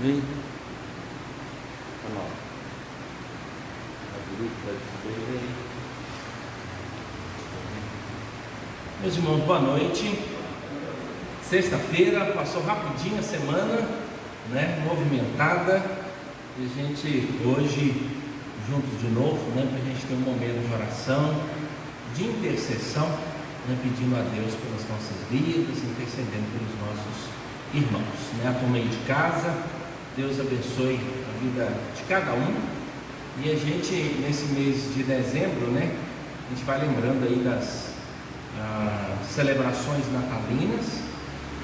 Amém. Meus irmãos, boa noite. Sexta-feira, passou rapidinho a semana, né? Movimentada. E a gente hoje juntos de novo, né? Para a gente ter um momento de oração, de intercessão, né? Pedindo a Deus pelas nossas vidas, intercedendo pelos nossos irmãos, né? A turma aí de casa, Deus abençoe a vida de cada um. E a gente, nesse mês de dezembro, né? A gente vai lembrando aí das celebrações natalinas,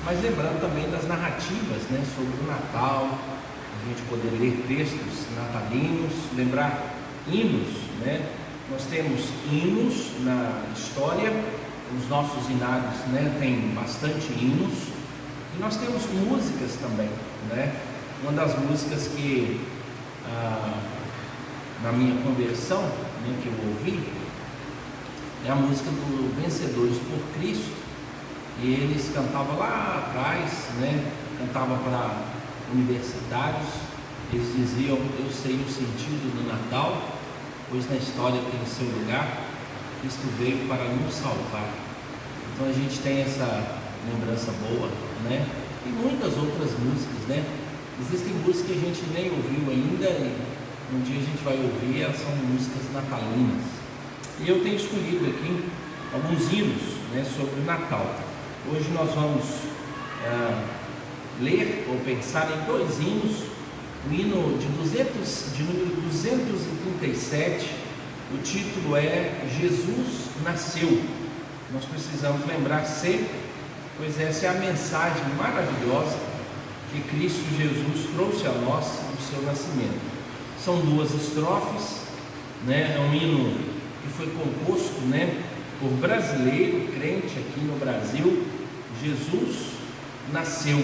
mas lembrando também das narrativas, né, sobre o Natal, a gente poder ler textos natalinos, lembrar hinos, né? Nós temos hinos na história, os nossos inários, né, tem bastante hinos, e nós temos músicas também, né? Uma das músicas que na minha conversão, né, que eu ouvi, é a música do Vencedores por Cristo. E eles cantavam lá atrás, né? Cantavam para universitários. Eles diziam: eu sei o sentido do Natal, pois na história tem seu lugar, Cristo veio para nos salvar. Então a gente tem essa lembrança boa, né? E muitas outras músicas, né? Existem músicas que a gente nem ouviu ainda e um dia a gente vai ouvir, elas são músicas natalinas. E eu tenho escolhido aqui alguns hinos, né, sobre o Natal. Hoje nós vamos ler ou pensar em dois hinos. O hino de número 237, o título é Jesus Nasceu. Nós precisamos lembrar sempre, pois essa é a mensagem maravilhosa que Cristo Jesus trouxe a nós no seu nascimento. São duas estrofes, né? É um hino que foi composto, né, por brasileiro, crente aqui no Brasil. Jesus nasceu.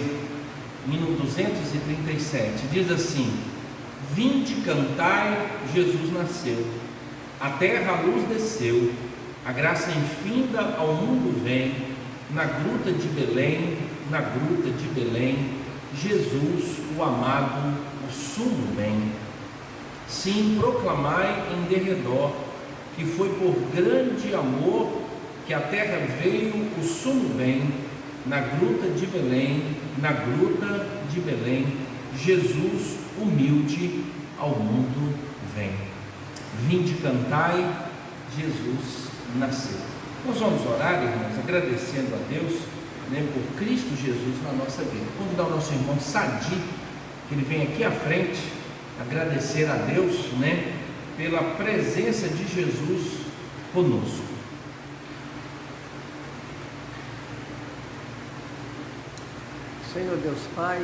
Hino 237 diz assim: vinde cantai, Jesus nasceu, a terra a luz desceu, a graça infinda ao mundo vem, na gruta de Belém, na gruta de Belém, Jesus, o amado, o sumo bem. Sim, proclamai em derredor, que foi por grande amor que a terra veio o sumo bem, na gruta de Belém, na gruta de Belém, Jesus humilde ao mundo vem. Vinde cantai, Jesus nasceu. Nós vamos orar, irmãos, agradecendo a Deus, né, por Cristo Jesus na nossa vida. Convidar o nosso irmão Sadi, que ele vem aqui à frente, agradecer a Deus, né, pela presença de Jesus conosco. Senhor Deus Pai,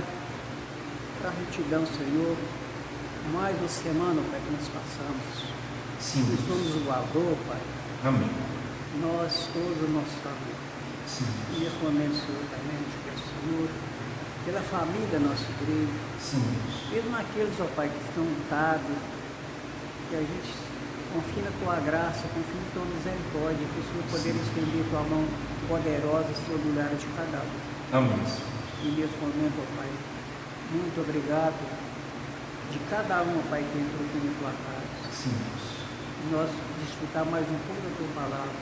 gratidão, Senhor, mais uma semana, Pai, que nós passamos. Sim, nós somos o guardador, Pai. Amém. Nós, todos a nossa família. Sim. E nesse momento, Senhor, também te peço, Senhor, pela família da nossa igreja. Sim. Mesmo aqueles, ó Pai, que estão lutados, que a gente confia na Tua graça, confia na Tua misericórdia, que o Senhor poder estender Tua mão poderosa sobre o lugar de cada um. Amém. E nesse momento, ó Pai, muito obrigado de cada um, ó Pai, que entrou aqui na Tua casa. Sim. Nós disputar mais um pouco da Tua palavra.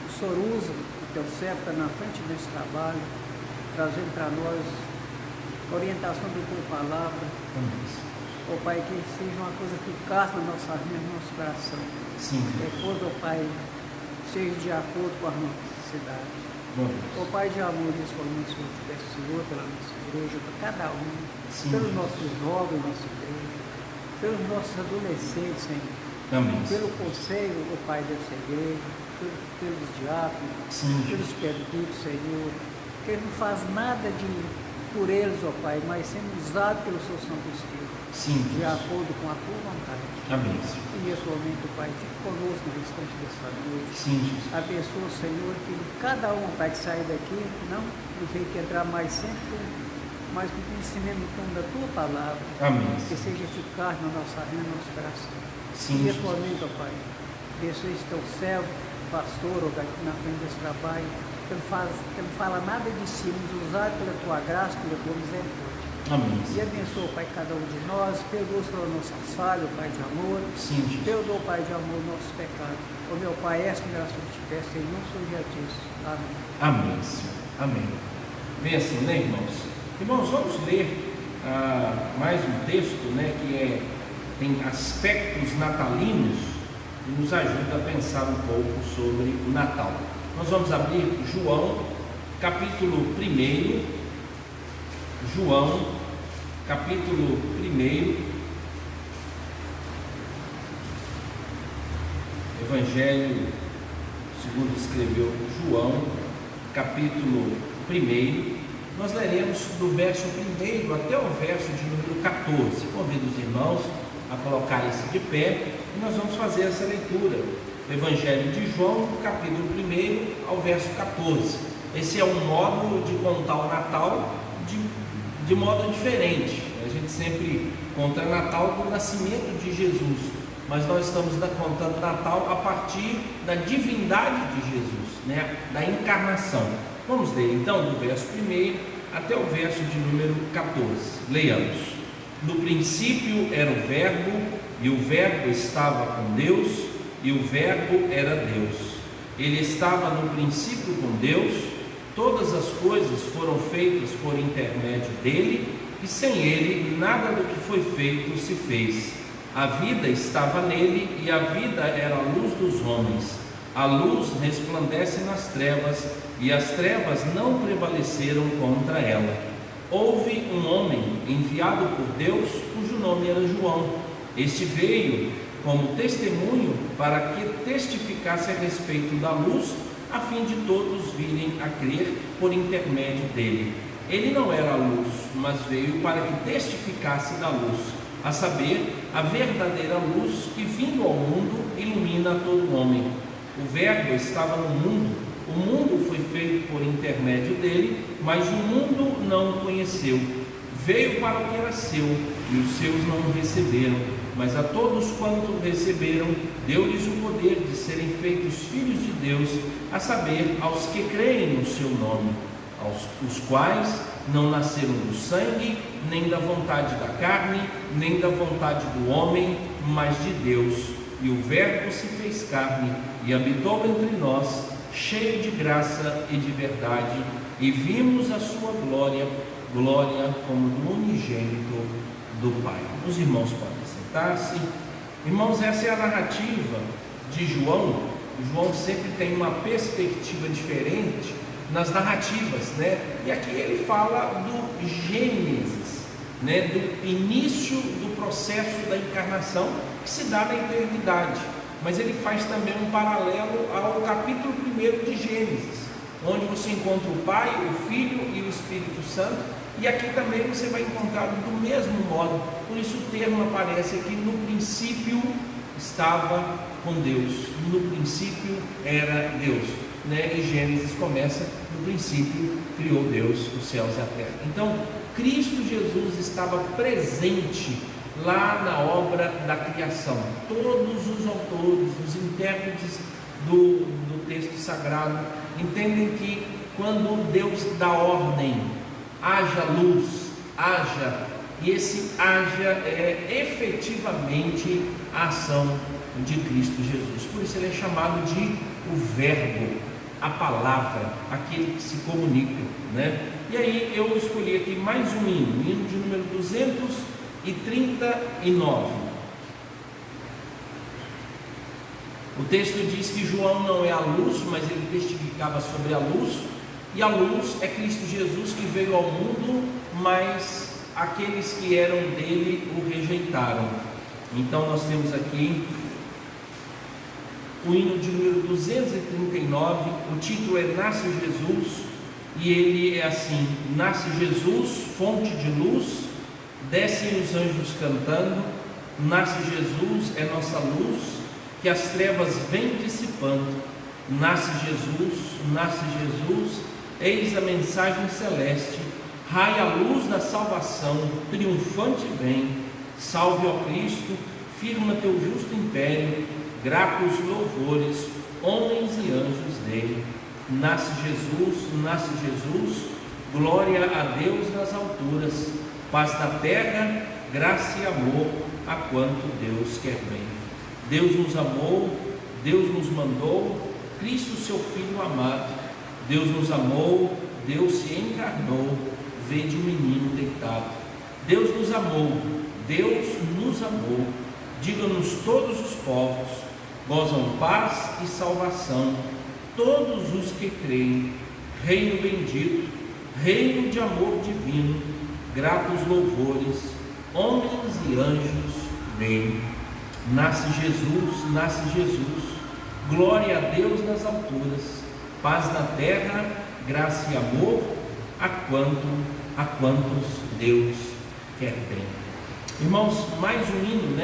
O Senhor usa o Teu servo está na frente desse trabalho, trazendo para nós a orientação da Tua palavra. Amém. Ó Pai, que seja uma coisa eficaz na nossa vida, no nosso coração. Sim. Depois, ó Pai, seja de acordo com a necessidade. Ó Pai de amor, nesse momento, Senhor, te peço, Senhor, pela nossa igreja, para cada um, Sim. pelos nossos jovens, nossa igreja, pelos nossos adolescentes, Senhor. Amém. Pelo conselho, ó Pai, dessa igreja, pelos diáconos, Sim. pelos perdidos, Senhor, que não faz nada por eles, ó Pai, mas sendo usado pelo Seu Santo Espírito. Sim. De acordo com a Tua vontade. Amém. E nesse momento, Pai, fique conosco no restante dessa noite. Sim, Jesus. Abençoa, Senhor, que cada um, Pai, que sair daqui, não tem que entrar mais sempre, mas com conhecimento no tom da Tua palavra. Amém. Que seja eficaz na nossa vida, no nosso coração. Sim, E nesse Jesus. momento, ó Pai, abençoe esse Teu servo, pastor, ó Pai, na frente desse trabalho, que não fala nada de si, nos usar pela Tua graça, pela Tua misericórdia. Amém. E abençoa, Pai, cada um de nós. Perdoa, Senhor, nossas falhas, Pai de amor. Sim, Jesus. Perdoa, Pai de amor, nossos pecados. Ó meu Pai, essa graça eu te peço, em nome do Senhor Jesus. Amém. Amém, Senhor. Amém. Bem assim, né, irmãos? Irmãos, vamos ler mais um texto, né, que tem aspectos natalinos e nos ajuda a pensar um pouco sobre o Natal. Nós vamos abrir João, capítulo 1. João, capítulo 1. Evangelho segundo escreveu João, capítulo 1. Nós leremos do verso 1 até o verso de número 14. Convido os irmãos a colocarem-se de pé e nós vamos fazer essa leitura. O Evangelho de João, do capítulo 1 ao verso 14. Esse é um modo de contar o Natal de modo diferente. A gente sempre conta Natal do nascimento de Jesus, mas nós estamos contando Natal a partir da divindade de Jesus, né? Da encarnação. Vamos ler então do verso 1 até o verso de número 14. Leiamos. No princípio era o Verbo, e o Verbo estava com Deus, e o Verbo era Deus. Ele estava no princípio com Deus. Todas as coisas foram feitas por intermédio dele, e sem ele nada do que foi feito se fez. A vida estava nele, e a vida era a luz dos homens. A luz resplandece nas trevas, e as trevas não prevaleceram contra ela. Houve um homem enviado por Deus, cujo nome era João. Este veio como testemunho para que testificasse a respeito da luz, a fim de todos virem a crer por intermédio dele. Ele não era a luz, mas veio para que testificasse da luz, a saber, a verdadeira luz que, vindo ao mundo, ilumina todo homem. O Verbo estava no mundo, o mundo foi feito por intermédio dele, mas o mundo não o conheceu. Veio para o que era seu, e os seus não o receberam, mas a todos quanto o receberam, deu-lhes o poder de serem feitos filhos de Deus, a saber, aos que creem no seu nome, os quais não nasceram do sangue, nem da vontade da carne, nem da vontade do homem, mas de Deus. E o Verbo se fez carne e habitou entre nós, cheio de graça e de verdade, e vimos a sua glória, glória como do unigênito do Pai. Os irmãos podem sentar-se. Irmãos, essa é a narrativa de João. João sempre tem uma perspectiva diferente nas narrativas, né? E aqui ele fala do Gênesis, né? Do início do processo da encarnação que se dá na eternidade, mas ele faz também um paralelo ao capítulo 1 de Gênesis, onde você encontra o Pai, o Filho e o Espírito Santo, e aqui também você vai encontrar do mesmo modo. Por isso o termo aparece aqui: no princípio estava com Deus, no princípio era Deus, né? E Gênesis começa: no princípio criou Deus os céus e a terra. Então Cristo Jesus estava presente lá na obra da criação. Todos os autores, os intérpretes do texto sagrado entendem que quando Deus dá ordem, haja luz, haja, e esse haja é efetivamente a ação de Cristo Jesus. Por isso ele é chamado de o Verbo, a palavra, aquele que se comunica, né? E aí eu escolhi aqui mais um hino de número 239. O texto diz que João não é a luz, mas ele testificava sobre a luz, e a luz é Cristo Jesus, que veio ao mundo, mas aqueles que eram dele o rejeitaram. Então nós temos aqui o hino de número 239, o título é Nasce Jesus, e ele é assim: nasce Jesus, fonte de luz, descem os anjos cantando, nasce Jesus, é nossa luz, que as trevas vêm dissipando, nasce Jesus, eis a mensagem celeste, raia a luz da salvação, triunfante vem, salve ó Cristo, firma teu justo império, gratos louvores, homens e anjos dele. Nasce Jesus, glória a Deus nas alturas, paz na terra, graça e amor a quanto Deus quer bem. Deus nos amou, Deus nos mandou, Cristo seu Filho amado. Deus nos amou, Deus se encarnou, vede o menino deitado. Deus nos amou, Deus nos amou. Digam-nos todos os povos, gozam paz e salvação todos os que creem. Reino bendito, reino de amor divino, gratos louvores, homens e anjos bem. Nasce Jesus, glória a Deus nas alturas, paz na terra, graça e amor a quantos Deus quer bem. Irmãos, mais um hino,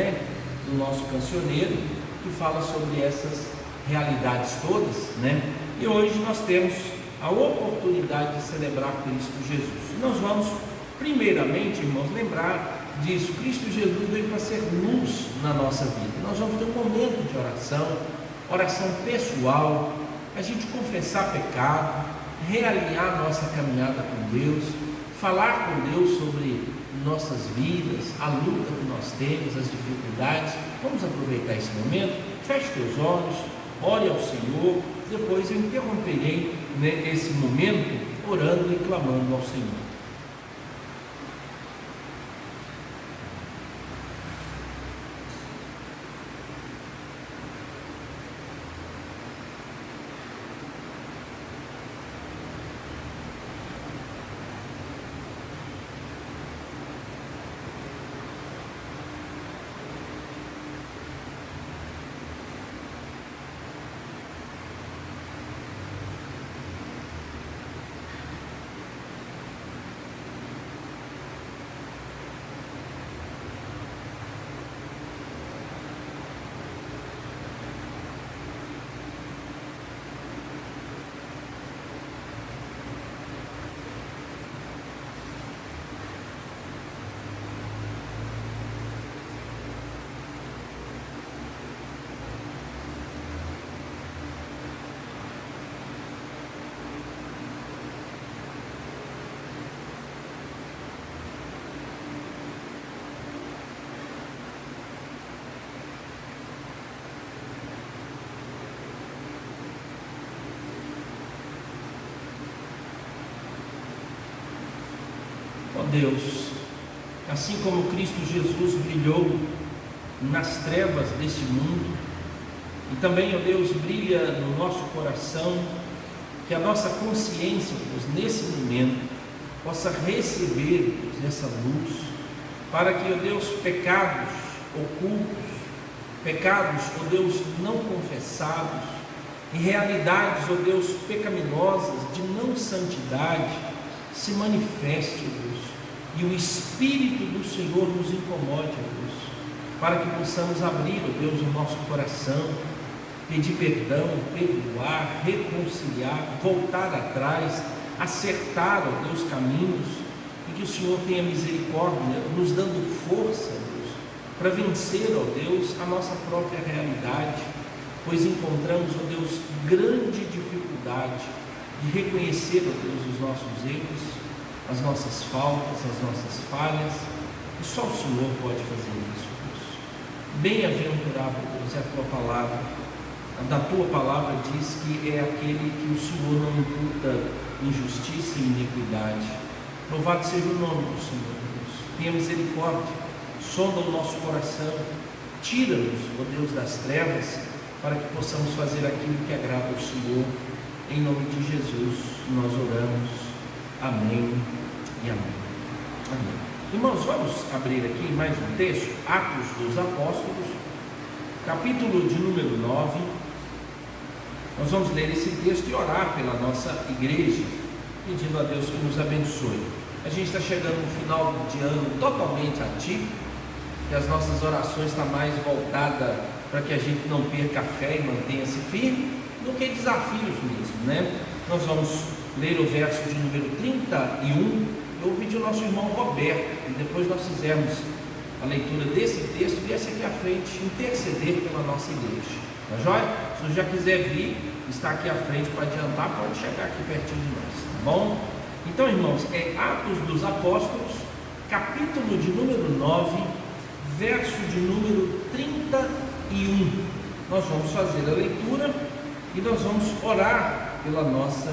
do nosso cancioneiro, que fala sobre essas realidades todas, e hoje nós temos a oportunidade de celebrar Cristo Jesus. Nós vamos, primeiramente, irmãos, lembrar disso. Cristo Jesus veio para ser luz na nossa vida. Nós vamos ter um momento de oração pessoal, a gente confessar pecado, realinhar nossa caminhada com Deus, falar com Deus sobre nossas vidas, a luta que nós temos, as dificuldades. Vamos aproveitar esse momento. Feche teus olhos, ore ao Senhor. Depois eu interromperei esse momento orando e clamando ao Senhor. Ó Deus, assim como Cristo Jesus brilhou nas trevas deste mundo, e também, ó Deus, brilha no nosso coração, que a nossa consciência, Deus, nesse momento, possa receber, Deus, essa luz, para que, ó Deus, pecados ocultos, pecados, ó Deus, não confessados, e realidades, ó Deus, pecaminosas, de não santidade, se manifeste, ó Deus, e o Espírito do Senhor nos incomode, ó Deus, para que possamos abrir, ó Deus, o nosso coração, pedir perdão, perdoar, reconciliar, voltar atrás, acertar, ó Deus, caminhos, e que o Senhor tenha misericórdia, nos dando força, Deus, para vencer, ó Deus, a nossa própria realidade, pois encontramos, ó Deus, grande dificuldade de reconhecer, ó Deus, os nossos erros, as nossas faltas, as nossas falhas, e só o Senhor pode fazer isso, Deus. Bem-aventurado, Deus, é a tua palavra. Da tua palavra diz que é aquele que o Senhor não imputa injustiça e iniquidade. Louvado seja o nome do Senhor, Deus. Tenha misericórdia, sonda o nosso coração, tira-nos, ó Deus, das trevas, para que possamos fazer aquilo que agrada ao Senhor. Em nome de Jesus nós oramos. Amém e amém. Amém. Irmãos, vamos abrir aqui mais um texto, Atos dos Apóstolos, capítulo de número 9. Nós vamos ler esse texto e orar pela nossa igreja, pedindo a Deus que nos abençoe. A gente está chegando no final de ano totalmente atípico, que as nossas orações estão mais voltadas para que a gente não perca a fé e mantenha-se firme, do que desafios mesmo, Nós vamos ler o verso de número 31. Eu vou pedir ao nosso irmão Roberto, e depois nós fizermos a leitura desse texto, viesse aqui à frente interceder pela nossa igreja, tá joia? Se você já quiser vir, está aqui à frente para adiantar, pode chegar aqui pertinho de nós, tá bom? Então, irmãos, é Atos dos Apóstolos, capítulo de número 9, verso de número 31. Nós vamos fazer a leitura e nós vamos orar pela nossa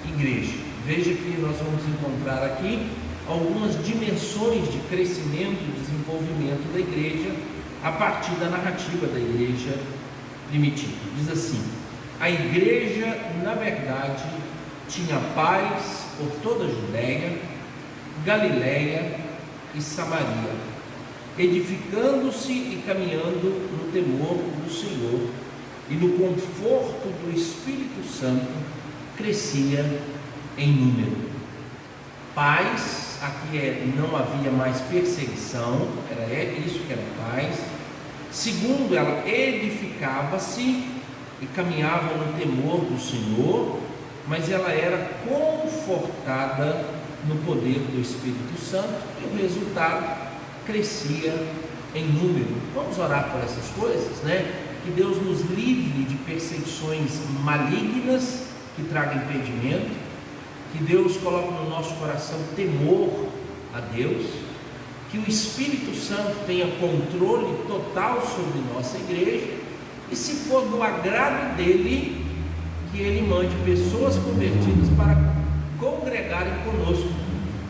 igreja. Veja que nós vamos encontrar aqui algumas dimensões de crescimento e desenvolvimento da igreja a partir da narrativa da igreja primitiva. Diz assim: a igreja, na verdade, tinha paz por toda a Judéia, Galiléia e Samaria, edificando-se e caminhando no temor do Senhor, e no conforto do Espírito Santo crescia em número. Paz, aqui não havia mais perseguição, era isso que era paz. Segundo, ela edificava-se e caminhava no temor do Senhor, mas ela era confortada no poder do Espírito Santo, e o resultado crescia em número. Vamos orar por essas coisas, né? Que Deus nos livre de perseguições malignas que tragam impedimento, que Deus coloque no nosso coração temor a Deus, que o Espírito Santo tenha controle total sobre nossa igreja, e se for do agrado dele, que ele mande pessoas convertidas para congregarem conosco,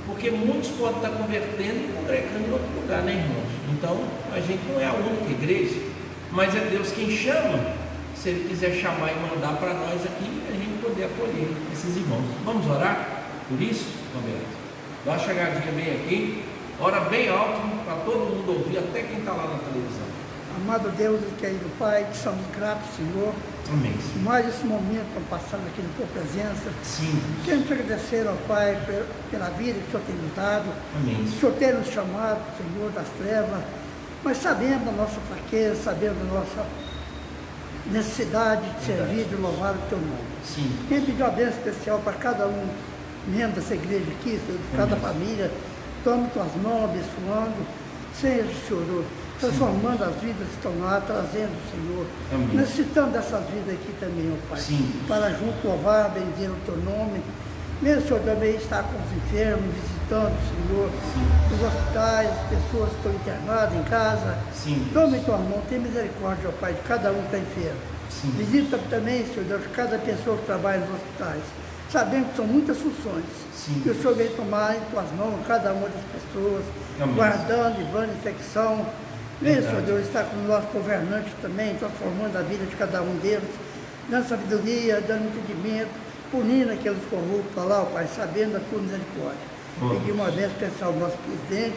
porque muitos podem estar convertendo e congregando em outro lugar, né, irmãos? Então a gente não é a única igreja, mas é Deus quem chama. Se ele quiser chamar e mandar para nós aqui, a gente poder acolher esses irmãos. Vamos orar por isso, Roberto? Dá uma chegadinha bem aqui, ora bem alto para todo mundo ouvir, até quem está lá na televisão. Amado Deus e querido Pai, que somos gratos, Senhor. Amém. Mais esse momento estão passando aqui na tua presença. Sim. Queremos te agradecer, ó Pai, pela vida que o Senhor tem nos dado. Amém. O Senhor tem nos chamado, Senhor, das trevas, mas sabendo da nossa fraqueza, sabendo da nossa necessidade de servir, de louvar o teu nome. Sim. Quem pediu uma bênção especial para cada um membro dessa igreja aqui, Senhor, de cada família, tome tuas mãos, abençoando, seja, Senhor, transformando as vidas que estão lá, trazendo, Senhor. Amém. Necessitamos dessas vidas aqui também, ó Pai. Sim. Para junto louvar, bendizer o teu nome. Mesmo, Senhor, também estar com os enfermos, visitando, Senhor, os hospitais, as pessoas que estão internadas em casa. Sim. Tome em tua mão, tem misericórdia, ó Pai, de cada um que está enfermo. Sim. Visita também, Senhor Deus, cada pessoa que trabalha nos hospitais. Sabemos que são muitas funções. Sim. Que o Senhor vem tomar em tuas mãos cada uma das pessoas, Amém. guardando, livrando infecção. Vem, Verdade. Senhor Deus, estar com os nossos governantes também, transformando a vida de cada um deles, dando sabedoria, dando entendimento, punindo aqueles corruptos lá, ó Pai, sabendo da tua misericórdia. Pedimos uma bênção especial ao nosso presidente,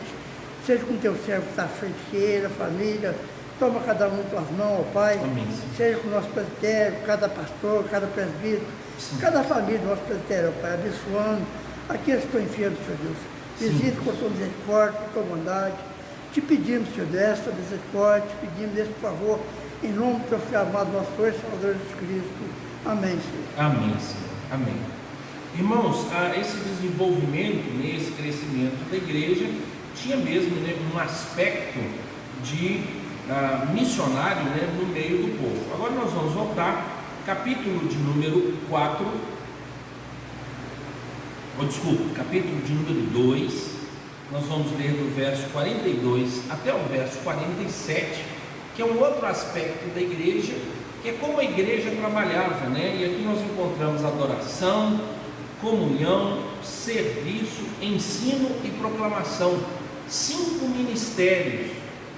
seja com teu servo que está à frente dele, a família, toma cada um em tuas mãos, ó Pai. Amém. Seja com o nosso presbitério, cada pastor, cada presbítero, Sim. cada família do nosso presbitério, ó Pai, abençoando aqueles que estão enfermos, Senhor Deus. Visita com a tua misericórdia, com a tua bondade. Te pedimos, Senhor, desta misericórdia, te pedimos esse favor, em nome do teu filho amado, nosso Senhor e Salvador Jesus Cristo. Amém, Senhor. Amém, Senhor. Amém. Irmãos, esse desenvolvimento, esse crescimento da igreja tinha mesmo, né, um aspecto de missionário, né, no meio do povo. Agora nós vamos voltar, capítulo de número 4, capítulo de número 2, nós vamos ler do verso 42 até o verso 47, que é um outro aspecto da igreja, que é como a igreja trabalhava, né? E aqui nós encontramos adoração, comunhão, serviço, ensino e proclamação. 5 ministérios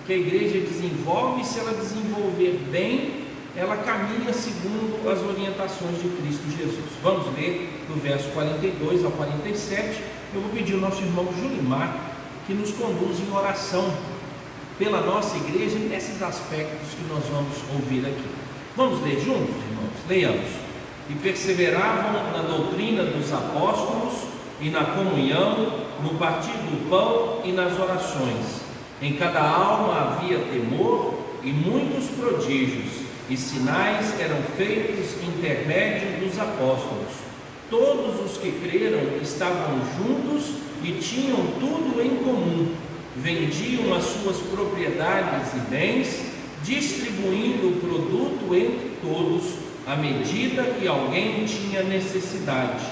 que a igreja desenvolve, e se ela desenvolver bem, ela caminha segundo as orientações de Cristo Jesus. Vamos ler do verso 42 ao 47. Eu vou pedir ao nosso irmão Julimar que nos conduza em oração pela nossa igreja nesses aspectos que nós vamos ouvir aqui. Vamos ler juntos, irmãos? Leiamos. E perseveravam na doutrina dos apóstolos e na comunhão, no partir do pão e nas orações. Em cada alma havia temor, e muitos prodígios e sinais eram feitos intermédio dos apóstolos. Todos os que creram estavam juntos e tinham tudo em comum. Vendiam as suas propriedades e bens, distribuindo o produto entre todos, à medida que alguém tinha necessidade.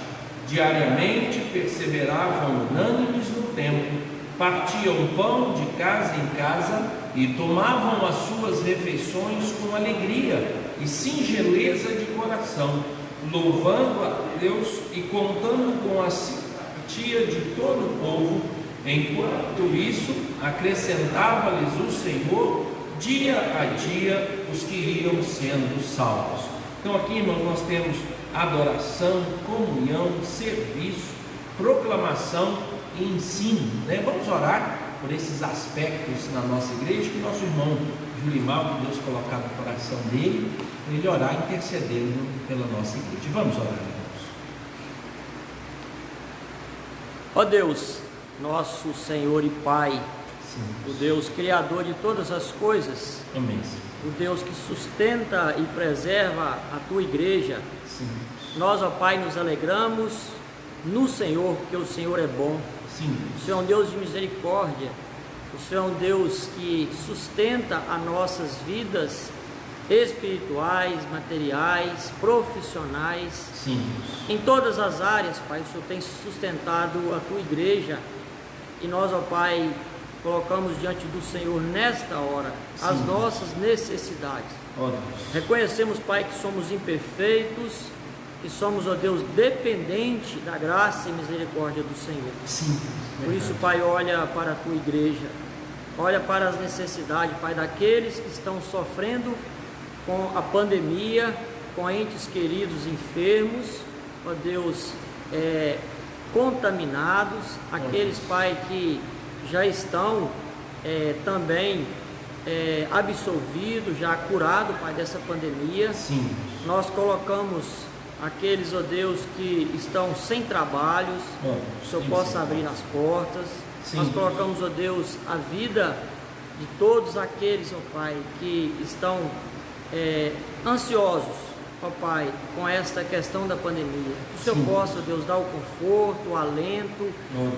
Diariamente perseveravam unânimes no templo, partiam pão de casa em casa e tomavam as suas refeições com alegria e singeleza de coração, louvando a Deus e contando com a simpatia de todo o povo. Enquanto isso, acrescentava-lhes o Senhor dia a dia os que iam sendo salvos. Então aqui, irmãos, nós temos adoração, comunhão, serviço, proclamação e ensino, né? Vamos orar por esses aspectos na nossa igreja, que nosso irmão Julimar, que Deus colocar no coração dele, para ele orar intercedendo pela nossa igreja. Vamos orar, irmãos. Ó Deus, nosso Senhor e Pai, Sim. o Deus Criador de todas as coisas, Amém. o Deus que sustenta e preserva a Tua igreja, Sim. nós, ó Pai, nos alegramos no Senhor, porque o Senhor é bom. Sim. O Senhor é um Deus de misericórdia, o Senhor é um Deus que sustenta as nossas vidas espirituais, materiais, profissionais, Sim. em todas as áreas, Pai. O Senhor tem sustentado a Tua igreja e nós, ó Pai, colocamos diante do Senhor nesta hora as Sim. nossas necessidades. Ó Deus. Reconhecemos, Pai, que somos imperfeitos, que somos, ó Deus, dependentes da graça e misericórdia do Senhor. Sim. Por isso, Pai, olha para a Tua igreja, olha para as necessidades, Pai, daqueles que estão sofrendo com a pandemia, com entes queridos enfermos, ó Deus, contaminados, aqueles, Pai, que já estão também absolvidos, já curados, Pai, dessa pandemia. Sim. Nós colocamos aqueles, ó Deus, que estão sem trabalhos, o Senhor possa abrir as portas. Sim. Nós colocamos, ó Deus, a vida de todos aqueles, ó Pai, que estão ansiosos, ó Pai, com esta questão da pandemia. Que o Senhor Sim. possa, ó Deus, dar o conforto, o alento,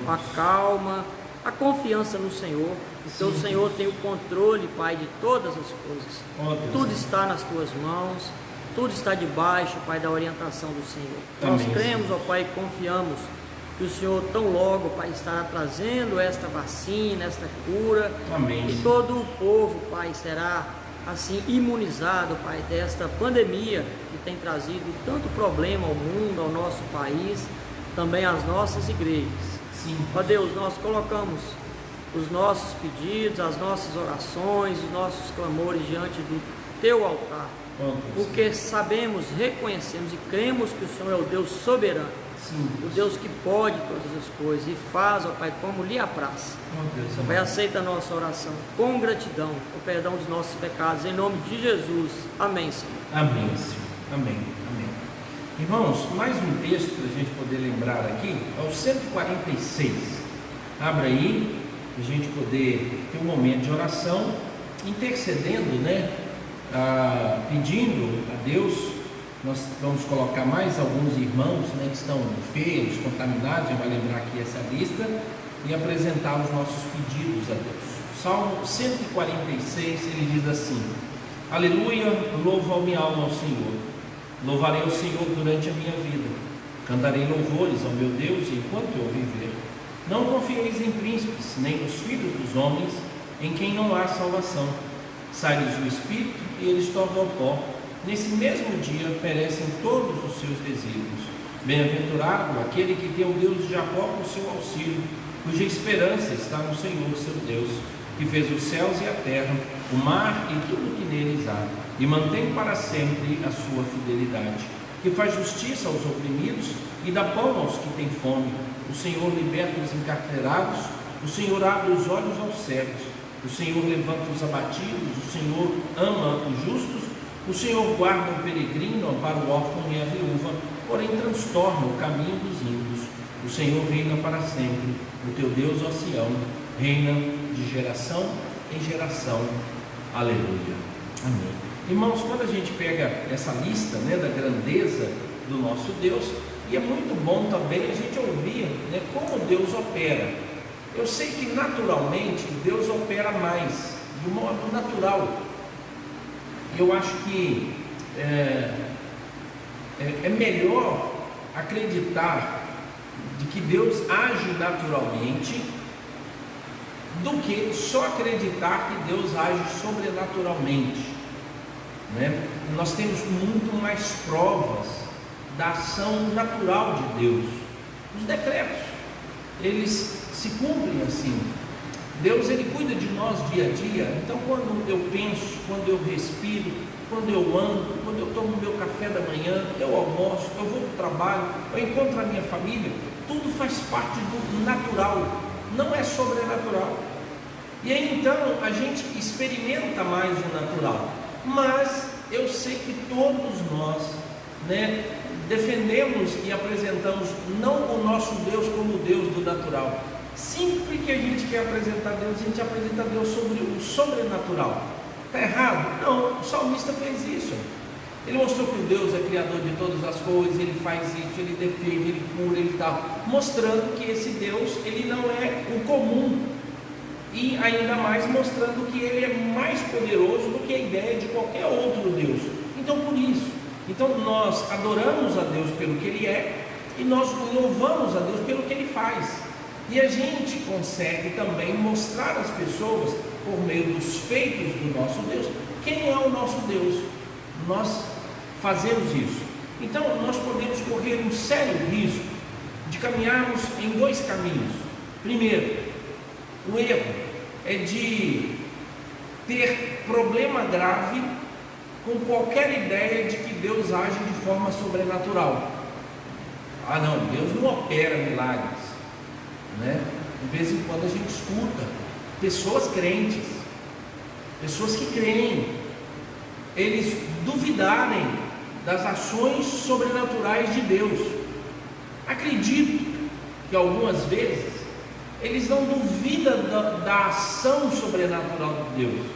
a calma, a confiança no Senhor, porque o Senhor tem o controle, Pai, de todas as coisas. Ó Deus. Tudo está nas Tuas mãos, tudo está debaixo, Pai, da orientação do Senhor. Nós Amém. cremos, ó Pai, e confiamos que o Senhor tão logo, Pai, estará trazendo esta vacina, esta cura, Amém. e todo o povo, Pai, será assim imunizado, Pai, desta pandemia que tem trazido tanto problema ao mundo, ao nosso país, também às nossas igrejas. Sim. Ó Deus, nós colocamos os nossos pedidos, as nossas orações, os nossos clamores diante do Teu altar, Ó Deus. porque sabemos, reconhecemos e cremos que o Senhor é o Deus soberano, Sim. o Deus que pode todas as coisas e faz, ó Pai, como lhe apraz. Ó Deus. Pai, Amém. aceita a nossa oração com gratidão, o perdão dos nossos pecados, em nome de Jesus. Amém, Senhor. Amém, Senhor. Amém. Amém. Irmãos, mais um texto para a gente poder lembrar aqui, é o 146. Abra aí, para a gente poder ter um momento de oração, intercedendo, né? Pedindo a Deus. Nós vamos colocar mais alguns irmãos, né, que estão enfermos, contaminados, a gente vai lembrar aqui essa lista, e apresentar os nossos pedidos a Deus. Salmo 146, ele diz assim: Aleluia, louva a minha alma ao Senhor. Louvarei o Senhor durante a minha vida. Cantarei louvores ao meu Deus enquanto eu viver. Não confieis em príncipes, nem nos filhos dos homens, em quem não há salvação. Sai-lhes o espírito e eles tornam ao pó. Nesse mesmo dia perecem todos os seus desígnios. Bem-aventurado aquele que tem o Deus de Jacó por seu auxílio, cuja esperança está no Senhor seu Deus, que fez os céus e a terra, o mar e tudo que neles há, e mantém para sempre a sua fidelidade, que faz justiça aos oprimidos e dá pão aos que têm fome. O Senhor liberta os encarcerados, o Senhor abre os olhos aos cegos, o Senhor levanta os abatidos, o Senhor ama os justos, o Senhor guarda o peregrino, ampara o órfão e a viúva, porém transtorna o caminho dos ímpios. O Senhor reina para sempre, o teu Deus, ó Sião, reina de geração em geração. Aleluia. Amém. Irmãos, quando a gente pega essa lista, né, da grandeza do nosso Deus, e é muito bom também a gente ouvir, né, como Deus opera. Eu sei que naturalmente Deus opera mais, de modo natural. Eu acho que é melhor acreditar de que Deus age naturalmente do que só acreditar que Deus age sobrenaturalmente, né? Nós temos muito mais provas da ação natural de Deus. Os decretos, eles se cumprem assim. Deus, ele cuida de nós dia a dia. Então, quando eu penso, quando eu respiro, quando eu ando, quando eu tomo meu café da manhã, eu almoço, eu vou para o trabalho, eu encontro a minha família, tudo faz parte do natural, não é sobrenatural. E aí então a gente experimenta mais o natural, mas eu sei que todos nós, né, defendemos e apresentamos não o nosso Deus como o Deus do natural. Sempre que a gente quer apresentar Deus, a gente apresenta Deus sobre o sobrenatural. Está errado? Não, o salmista fez isso. Ele mostrou que o Deus é criador de todas as coisas, ele faz isso, ele defende, ele cura, ele tal, mostrando que esse Deus, ele não é o comum, e ainda mais mostrando que ele é mais poderoso do que a ideia de qualquer outro Deus. Então, por isso, nós adoramos a Deus pelo que ele é, e nós louvamos a Deus pelo que ele faz. E a gente consegue também mostrar às pessoas, por meio dos feitos do nosso Deus, quem é o nosso Deus. Nós fazemos isso. Então nós podemos correr um sério risco de caminharmos em dois caminhos. Primeiro, o erro é de ter problema grave com qualquer ideia de que Deus age de forma sobrenatural. Ah não, Deus não opera milagres, né? De vez em quando a gente escuta pessoas crentes, pessoas que creem, eles duvidarem das ações sobrenaturais de Deus. Acredito que algumas vezes eles não duvidam da ação sobrenatural de Deus,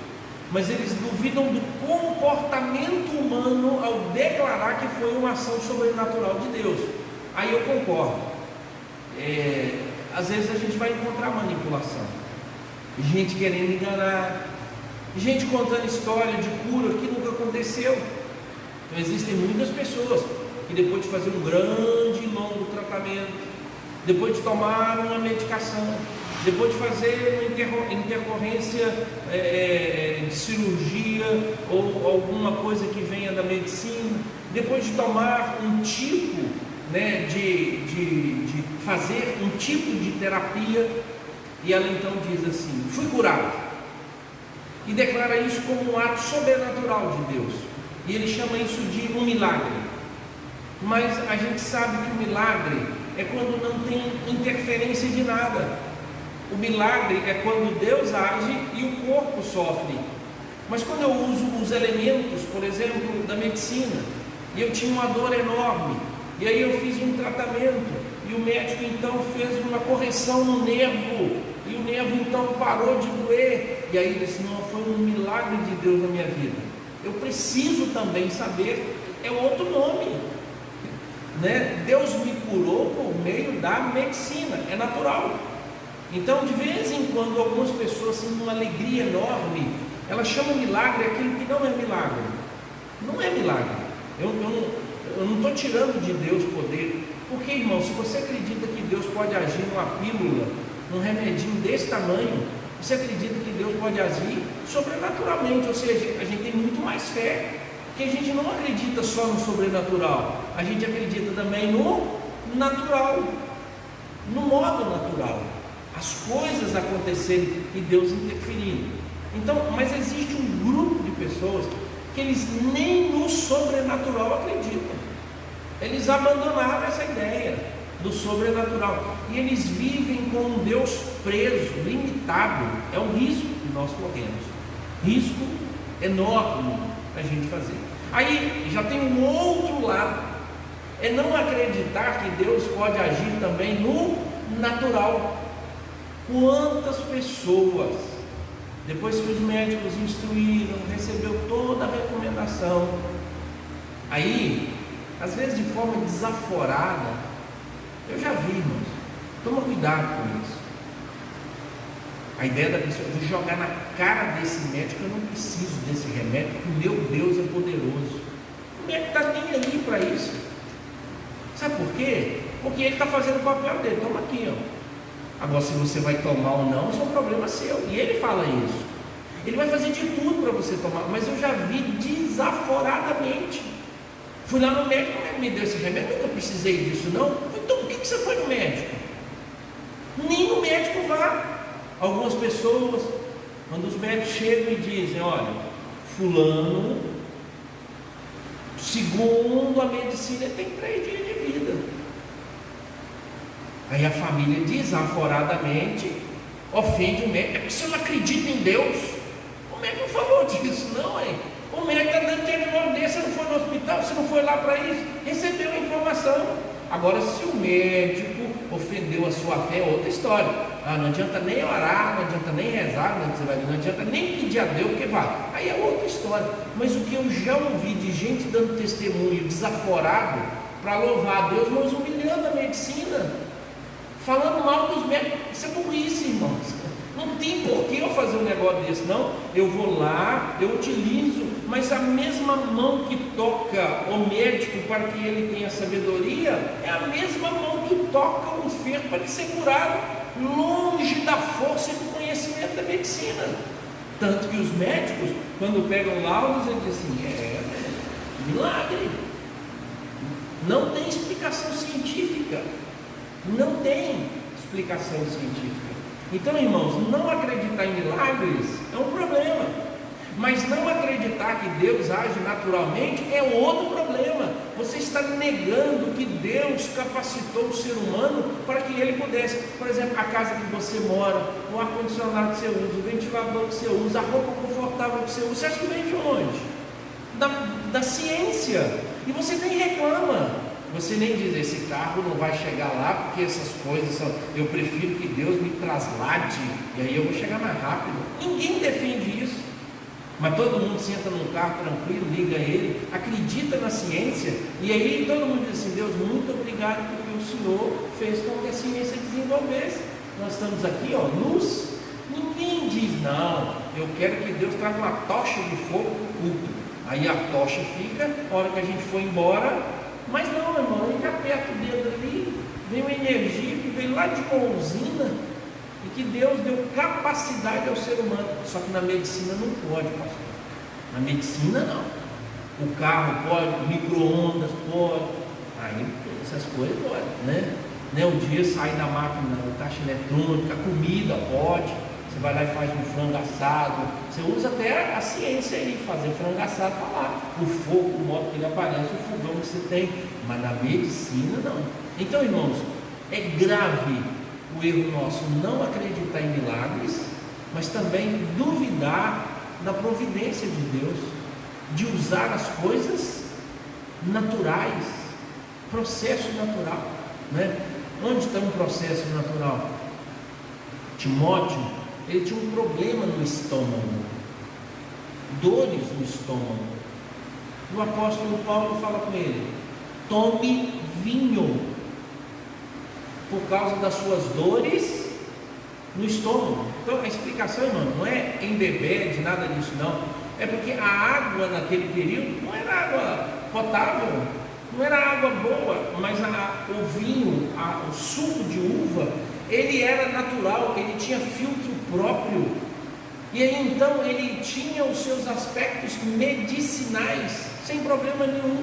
mas eles duvidam do comportamento humano ao declarar que foi uma ação sobrenatural de Deus. Aí eu concordo. Às vezes a gente vai encontrar manipulação, gente querendo enganar, gente contando história de cura que nunca aconteceu. Então existem muitas pessoas que depois de fazer um grande e longo tratamento, depois de tomar uma medicação, depois de fazer uma intercorrência de cirurgia ou alguma coisa que venha da medicina, depois de tomar um tipo, né, de fazer um tipo de terapia, e ela então diz assim: fui curado, e declara isso como um ato sobrenatural de Deus, e ele chama isso de um milagre. Mas a gente sabe que o milagre é quando não tem interferência de nada. O milagre é quando Deus age e o corpo sofre. Mas quando eu uso os elementos, por exemplo, da medicina, e eu tinha uma dor enorme, e aí eu fiz um tratamento, e o médico então fez uma correção no nervo, e o nervo então parou de doer, e aí ele disse: não, foi um milagre de Deus na minha vida. Eu preciso também saber, é outro nome, né? Deus me curou por meio da medicina, é natural. Então, de vez em quando, algumas pessoas sentem uma alegria enorme, elas chamam milagre aquilo que não é milagre. Não é milagre. Eu não estou tirando de Deus poder, porque, irmão, se você acredita que Deus pode agir numa pílula, num remedinho desse tamanho, você acredita que Deus pode agir sobrenaturalmente, ou seja, a gente tem muito mais fé, porque a gente não acredita só no sobrenatural, a gente acredita também no natural, no modo natural, as coisas acontecerem e Deus interferindo. Então, mas existe um grupo de pessoas que eles nem no sobrenatural acreditam, eles abandonaram essa ideia do sobrenatural, e eles vivem com um Deus preso, limitado. É um risco que nós corremos, risco enorme a gente fazer. Aí já tem um outro lado, é não acreditar que Deus pode agir também no natural. Quantas pessoas, depois que os médicos instruíram, recebeu toda a recomendação, aí, às vezes de forma desaforada, eu já vi, irmãos, toma cuidado com isso. A ideia da pessoa, eu vou jogar na cara desse médico, eu não preciso desse remédio, porque o meu Deus é poderoso. O médico está nem aí para isso. Sabe por quê? Porque ele está fazendo o papel dele. Toma aqui, ó. Agora, se você vai tomar ou não, isso é um problema seu. E ele fala isso. Ele vai fazer de tudo para você tomar, mas eu já vi desaforadamente. Fui lá no médico, o médico me deu esse remédio, nunca precisei disso não. Então por que você foi no médico? Nem no médico vá. Algumas pessoas, quando os médicos chegam e dizem, olha, fulano, segundo a medicina, tem 3 dias de vida. Aí a família desaforadamente ofende o médico. É porque você não acredita em Deus. O médico não falou disso não, hein? O médico está dando diagnóstico desse, você não foi no hospital, você não foi lá para isso, recebeu a informação. Agora, se o médico ofendeu a sua fé, é outra história. Não adianta nem orar, não adianta nem rezar, não adianta nem pedir a Deus, porque vai. Aí é outra história. Mas o que eu já ouvi de gente dando testemunho desaforado para louvar a Deus, mas humilhando a medicina, falando mal dos médicos, isso é burrice, irmãos. Não tem por que eu fazer um negócio desse, não. Eu vou lá, eu utilizo, mas a mesma mão que toca o médico para que ele tenha sabedoria, é a mesma mão que toca o enfermo para ele ser curado, longe da força e do conhecimento da medicina. Tanto que os médicos, quando pegam laudos, eles dizem assim, milagre. Não tem explicação científica. Não tem explicação científica. Então, irmãos, não acreditar em milagres é um problema, mas não acreditar que Deus age naturalmente é outro problema. Você está negando que Deus capacitou o ser humano para que ele pudesse, por exemplo, a casa que você mora, o ar-condicionado que você usa, o ventilador que você usa, a roupa confortável que você usa, você acha que vem de onde? Da ciência. E você nem reclama. Você nem diz, esse carro não vai chegar lá, porque essas coisas são, eu prefiro que Deus me traslade, e aí eu vou chegar mais rápido. Ninguém defende isso. Mas todo mundo senta num carro tranquilo, liga ele, acredita na ciência, e aí todo mundo diz assim, Deus, muito obrigado porque o Senhor fez com que a ciência desenvolvesse. Nós estamos aqui, luz. Ninguém diz, não, eu quero que Deus traga uma tocha de fogo para o culto. Aí a tocha fica, a hora que a gente for embora. Mas não, irmão, a gente aperta o dedo ali, vem uma energia que veio lá de uma usina e que Deus deu capacidade ao ser humano. Só que na medicina não pode, pastor. Na medicina não. O carro pode, o micro-ondas pode, aí essas coisas podem, né? Um dia sai da máquina, da caixa eletrônica, a comida pode. Você vai lá e faz um frango assado. Você usa até a ciência aí, fazer frango assado para lá. O fogo, o modo que ele aparece, o fogão que você tem. Mas na medicina não. Então, irmãos, é grave o erro nosso não acreditar em milagres, mas também duvidar da providência de Deus, de usar as coisas naturais, processo natural, né? Onde está um processo natural? Timóteo, ele tinha um problema no estômago, dores no estômago. O apóstolo Paulo fala com ele, tome vinho, por causa das suas dores no estômago. Então a explicação, irmão, não é em beber, de nada disso não, é porque a água naquele período não era água potável, não era água boa, mas o vinho, o suco de uva, ele era natural, ele tinha filtro próprio, e aí então ele tinha os seus aspectos medicinais, sem problema nenhum,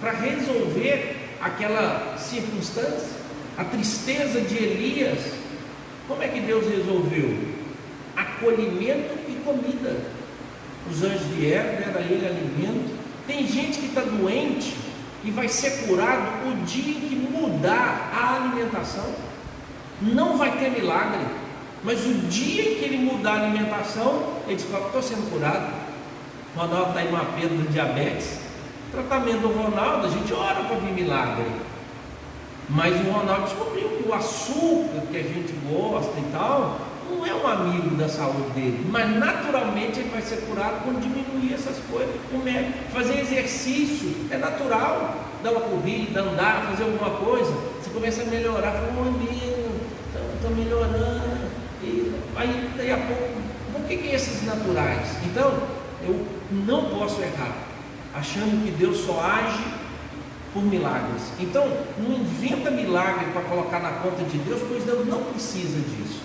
para resolver aquela circunstância. A tristeza de Elias, como é que Deus resolveu? Acolhimento e comida. Os anjos vieram, deram a ele alimento. Tem gente que está doente e vai ser curado o dia em que mudar a alimentação. Não vai ter milagre, mas o dia em que ele mudar a alimentação, ele diz, estou sendo curado. O Ronaldo está aí numa perda de diabetes. Tratamento do Ronaldo, a gente ora para vir milagre. Mas o Ronaldo descobriu que o açúcar que a gente gosta e tal, não é um amigo da saúde dele, mas naturalmente ele vai ser curado quando diminuir essas coisas. Fazer exercício é natural, dar uma corrida, andar, fazer alguma coisa, você começa a melhorar, fala, amigo, está melhorando, e aí daí a pouco, por que esses naturais? Então, eu não posso errar, achando que Deus só age por milagres. Então, não inventa milagre para colocar na conta de Deus, pois Deus não precisa disso.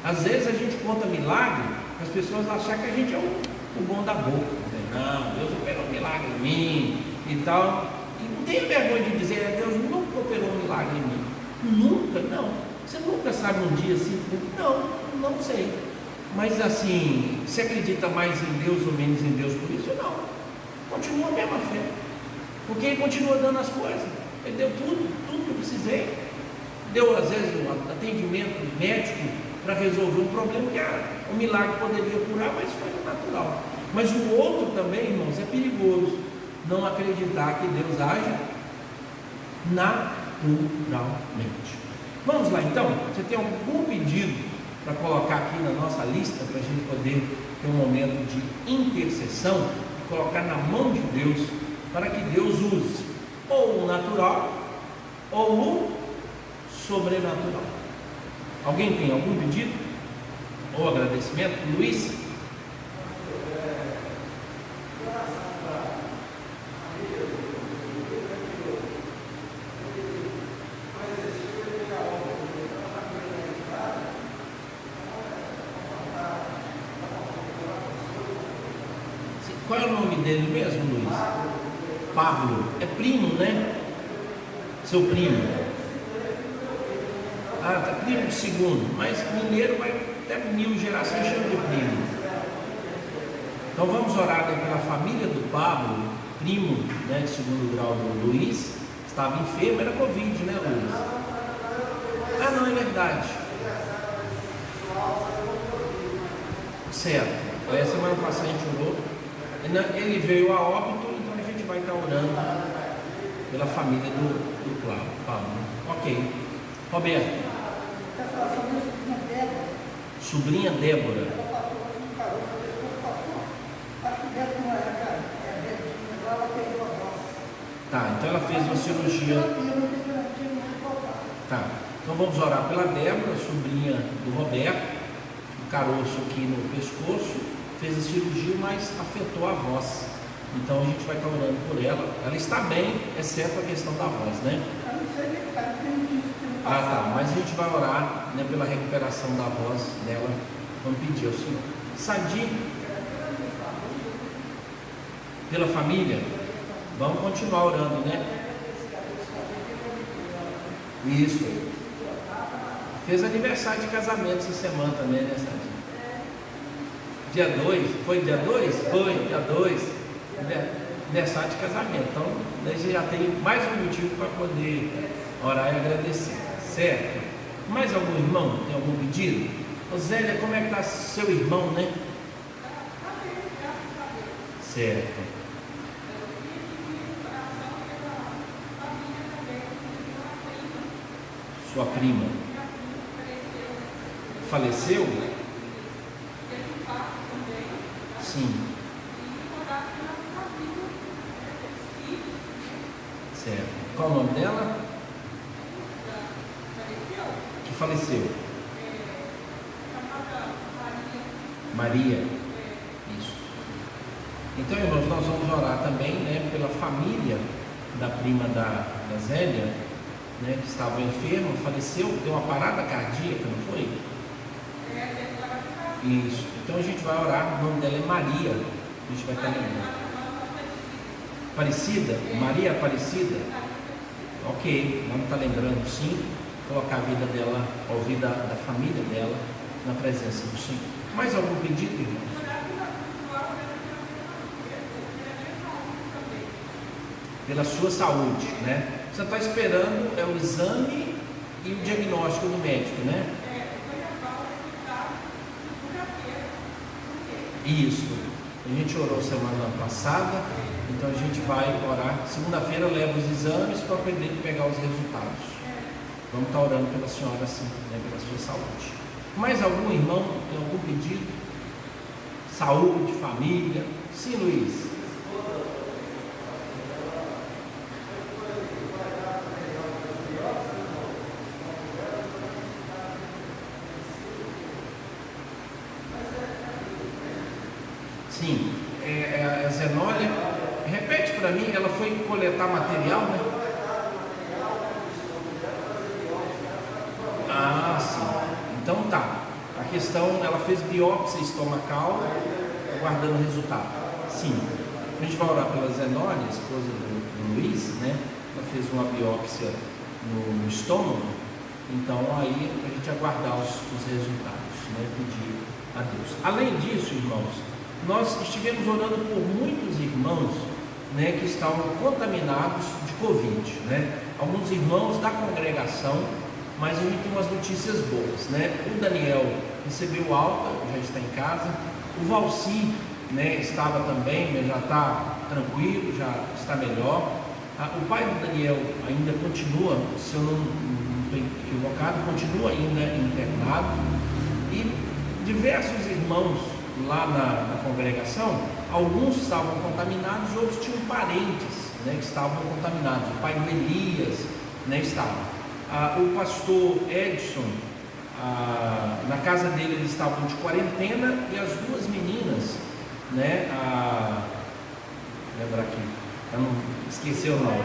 Às vezes a gente conta milagre para as pessoas acharem que a gente é o bom da boca. Não, Deus operou um milagre em mim e tal. E não tenha vergonha de dizer, Deus nunca operou um milagre em mim. Nunca, não. Você nunca sabe um dia assim? Não sei. Mas assim, você acredita mais em Deus ou menos em Deus por isso? Não. Continua a mesma fé. Porque Ele continua dando as coisas. Ele deu tudo que eu precisei. Deu às vezes um atendimento médico para resolver um problema que o milagre poderia curar, mas foi natural. Mas o outro também, irmãos, é perigoso. Não acreditar que Deus age naturalmente. Vamos lá então. Você tem algum pedido para colocar aqui na nossa lista, para a gente poder ter um momento de intercessão, colocar na mão de Deus, para que Deus use ou o natural ou o sobrenatural. Alguém tem algum pedido ou agradecimento? Luiz? Qual é o nome dele mesmo, Luiz? Pablo. É primo, né? Seu primo. Tá primo de segundo. Mas mineiro vai até 1000 gerações cheio de primo. Então vamos orar pela família do Pablo, primo, né, de segundo grau do Luiz. Estava enfermo, era Covid, né, Luiz? Não, é verdade. Certo. Aí a semana passada a gente orou. Ele veio a óbito, então a gente vai estar orando pela família do Pablo. Ok. Roberto. Sobrinha Débora. Tá, então ela fez uma cirurgia. Tá, então vamos orar pela Débora, sobrinha do Roberto. Um caroço aqui no pescoço. Fez a cirurgia, mas afetou a voz. Então a gente vai estar orando por ela. Ela está bem, exceto a questão da voz, né? Tá, mas a gente vai orar, né, pela recuperação da voz dela. Vamos pedir ao Senhor. Sadi, pela família, vamos continuar orando, né? Isso. Fez aniversário de casamento essa semana também, né, Sadi? Dia 2, foi dia 2? Foi, dia 2, aniversário de casamento. Então, daí você já tem mais um motivo para poder orar e agradecer, certo? Mais algum irmão? Tem algum pedido? Ô Zélia, como é que está seu irmão, né? Certo. Sua prima faleceu? Sim. Certo. Qual o nome dela? Que faleceu? Maria. Isso. Então, irmãos, nós vamos orar também, né, pela família da prima da Zélia, né, que estava enferma, faleceu, deu uma parada cardíaca, não foi? Isso. Então a gente vai orar, o nome dela é Maria. A gente vai estar lembrando. Aparecida? Maria Aparecida? Ok, vamos estar lembrando sim. Colocar a vida dela, a vida da família dela na presença do Senhor. Mais algum pedido, irmãos? Pela sua saúde, né? Você está esperando o exame e o diagnóstico do médico, né? Isso. A gente orou semana passada, então a gente vai orar. Segunda-feira leva os exames para poder pegar os resultados. Vamos estar orando pela senhora assim, né, pela sua saúde. Mais algum irmão tem algum pedido? Saúde, família? Sim, Luiz. Sim, a Zenólia repete para mim, ela foi coletar material, né? Ah, sim. Então tá. A questão, ela fez biópsia estomacal, aguardando o resultado. Sim. A gente vai orar pela Zenória, esposa do Luiz, né? Ela fez uma biópsia no estômago. Então aí a gente aguardar os resultados, né? Pedir a Deus. Além disso, irmãos, nós estivemos orando por muitos irmãos, né, que estavam contaminados de Covid, né? Alguns irmãos da congregação, mas a gente tem umas notícias boas, né? O Daniel recebeu alta, já está em casa. O Valci, né, estava também, mas já está tranquilo, já está melhor. O pai do Daniel ainda continua, se eu não estou equivocado, continua ainda internado. E diversos irmãos lá na congregação, alguns estavam contaminados, outros tinham parentes, né, que estavam contaminados. O pai do Elias, né, estava. O pastor Edson, na casa dele eles estavam de quarentena, e as duas meninas, né, lembra aqui, eu não esqueci o nome,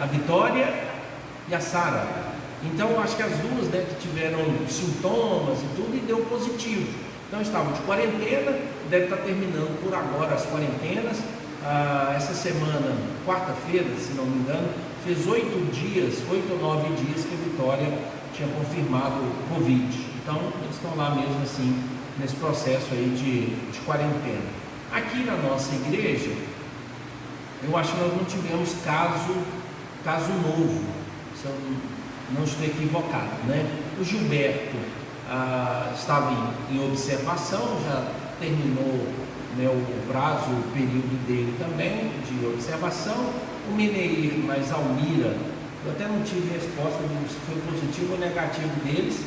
a Vitória e a Sara. Então acho que as duas, né, que tiveram sintomas e tudo, e deu positivo. Então estavam de quarentena, deve estar terminando por agora as quarentenas. Essa semana, quarta-feira, se não me engano, fez 8 ou 9 dias que a Vitória tinha confirmado o Covid. Então eles estão lá mesmo assim, nesse processo aí de quarentena. Aqui na nossa igreja, eu acho que nós não tivemos caso novo, se eu não estou equivocado, né? O Gilberto estava em observação, já terminou, né, o prazo, o período dele também de observação. O Meneir, mas Almira, eu até não tive resposta se foi positivo ou negativo deles.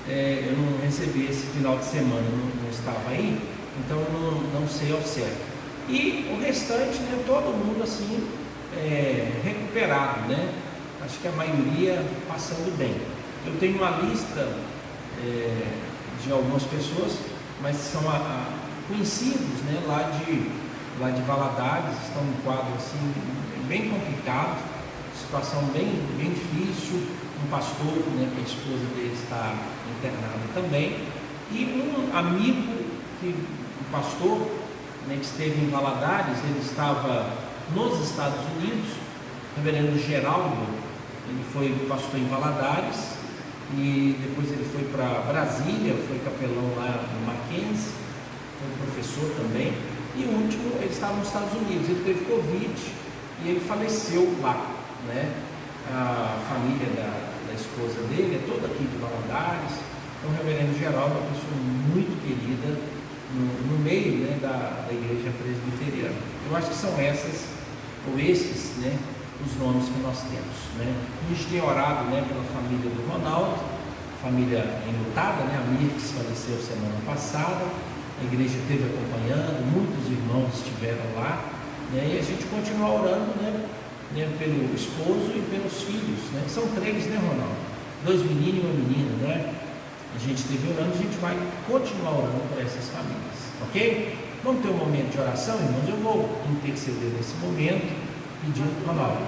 Eu não recebi esse final de semana, não estava aí, então não sei ao certo. E o restante, né, todo mundo assim, recuperado, né? Acho que a maioria passando bem. Eu tenho uma lista de algumas pessoas, mas são conhecidos, né, lá de Valadares, estão em quadro assim, bem complicado, situação bem difícil. Um pastor, né, que a esposa dele está internada também, e um amigo, um pastor, né, que esteve em Valadares, ele estava nos Estados Unidos, o reverendo Geraldo, ele foi pastor em Valadares, e depois ele foi para Brasília, foi capelão lá no Mackenzie, foi professor também. E o último, ele estava nos Estados Unidos, ele teve Covid e ele faleceu lá, né? A família da esposa dele é toda aqui de Valadares. Então, o reverendo Geraldo é uma pessoa muito querida no meio, né, da igreja presbiteriana. Eu acho que são esses, né, os nomes que nós temos, né? A gente tem orado, né, pela família do Ronaldo, família enlutada, né? A Mirtes faleceu semana passada, a igreja esteve acompanhando, muitos irmãos estiveram lá, né? E a gente continua orando, né, pelo esposo e pelos filhos, né? São 3, né, Ronaldo? 2 meninos e uma menina, né? A gente esteve orando, a gente vai continuar orando por essas famílias, ok? Vamos ter um momento de oração, irmãos. Eu vou interceder nesse momento, pedindo, Ronaldo,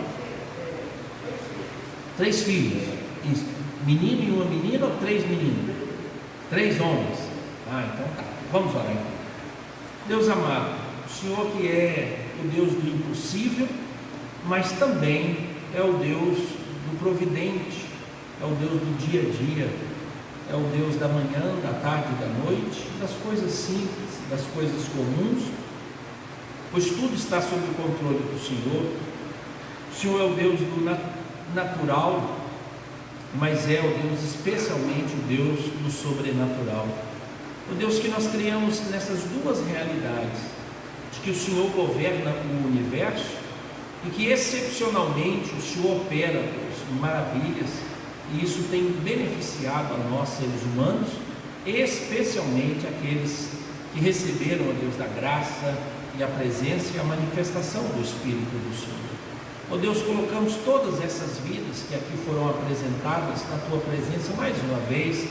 3 filhos, isso. Menino e uma menina ou 3 meninos? 3 homens. Então tá, vamos orar então. Deus amado, o Senhor que é o Deus do impossível, mas também é o Deus do providente, é o Deus do dia a dia, é o Deus da manhã, da tarde e da noite, das coisas simples, das coisas comuns, pois tudo está sob o controle do Senhor. O Senhor é o Deus do natural, mas é o Deus, especialmente o Deus do sobrenatural. O Deus que nós criamos nessas duas realidades, de que o Senhor governa o universo e que excepcionalmente o Senhor opera maravilhas, e isso tem beneficiado a nós, seres humanos, especialmente aqueles que receberam, ó Deus, da graça e a presença e a manifestação do Espírito do Senhor. Ó Deus, colocamos todas essas vidas que aqui foram apresentadas na Tua presença mais uma vez,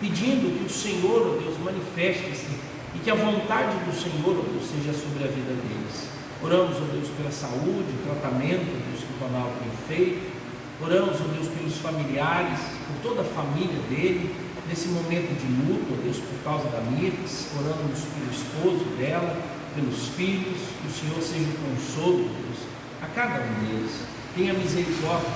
pedindo que o Senhor, ó Deus, manifeste-se e que a vontade do Senhor, ó Deus, seja sobre a vida deles. Oramos, ó Deus, pela saúde, tratamento, ó Deus, que o Ronaldo tem feito. Oramos, ó Deus, pelos familiares, por toda a família dele, nesse momento de luto, ó Deus, por causa da Mirtes. Oramos pelo esposo dela, pelos filhos, que o Senhor seja um consolo, ó Deus, a cada um deles. Tenha misericórdia.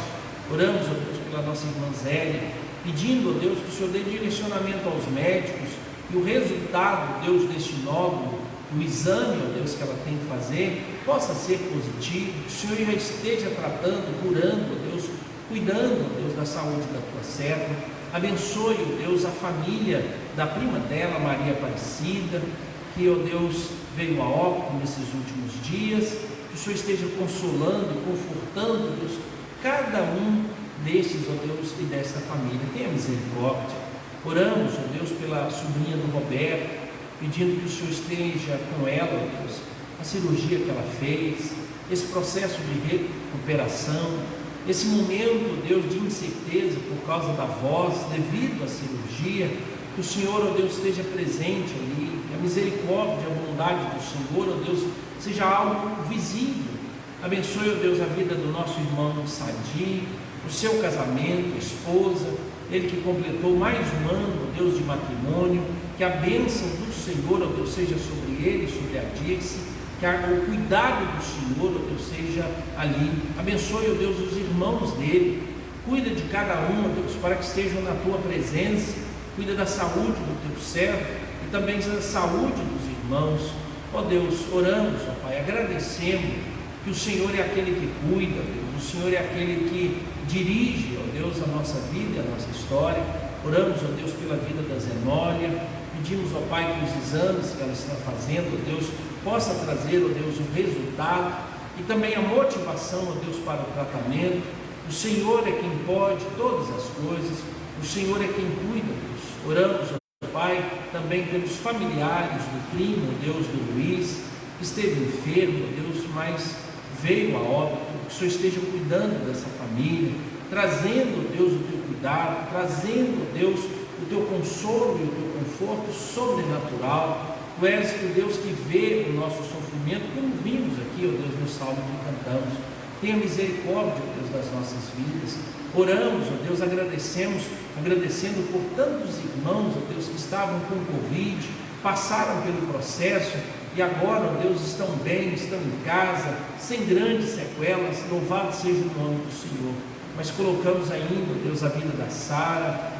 Oramos, ó Deus, pela nossa irmã Zélia, pedindo, ó Deus, que o Senhor dê direcionamento aos médicos e o resultado, Deus, deste nódulo, o exame, ó Deus, que ela tem que fazer, possa ser positivo, que o Senhor já esteja tratando, curando, ó Deus, cuidando, ó Deus, da saúde da tua serva. Abençoe, ó Deus, a família da prima dela, Maria Aparecida, que, ó Deus, veio a óbito nesses últimos dias, que o Senhor esteja consolando, confortando, ó Deus, cada um destes, ó Deus, e desta família. Tenha misericórdia. Oramos, ó Deus, pela sobrinha do Roberto, pedindo que o Senhor esteja com ela, ó Deus, a cirurgia que ela fez, esse processo de recuperação, esse momento, Deus, de incerteza por causa da voz, devido à cirurgia, que o Senhor, ó Deus, esteja presente ali, que a misericórdia, a bondade do Senhor, ó Deus, seja algo visível. Abençoe, ó Deus, a vida do nosso irmão Sadi, o seu casamento, a esposa, ele que completou mais um ano, ó Deus, de matrimônio, que a bênção do Senhor, ó Deus, seja sobre ele, sobre a Dirce, que o cuidado do Senhor, ó Deus, seja ali. Abençoe, ó Deus, os irmãos dele, cuida de cada um, ó Deus, para que estejam na tua presença, cuida da saúde do teu servo e também da saúde dos irmãos. Ó Deus, oramos, ó Pai, agradecemos que o Senhor é aquele que cuida, Deus, o Senhor é aquele que dirige, ó Deus, a nossa vida e a nossa história. Oramos, ó Deus, pela vida da Zenólia, pedimos, ó Pai, que os exames que ela está fazendo, ó Deus, possa trazer, ó Deus, o resultado e também a motivação, ó Deus, para o tratamento. O Senhor é quem pode todas as coisas, o Senhor é quem cuida, Deus. Oramos, ó Pai, também pelos familiares do primo, ó Deus, do Luiz, que esteve enfermo, ó Deus, mas veio a óbito, que o Senhor esteja cuidando dessa família, trazendo, ó Deus, o teu cuidado, trazendo, ó Deus, o teu consolo e o teu conforto sobrenatural. Tu és o Deus que vê o nosso sofrimento, como vimos aqui, ó Deus, no salmo que cantamos. Tenha misericórdia, ó Deus, das nossas vidas. Oramos, ó Deus, agradecendo por tantos irmãos, ó Deus, que estavam com Covid, passaram pelo processo e agora, ó Deus, estão bem, estão em casa, sem grandes sequelas. Louvado seja o nome do Senhor. Mas colocamos ainda, ó Deus, a vida da Sara.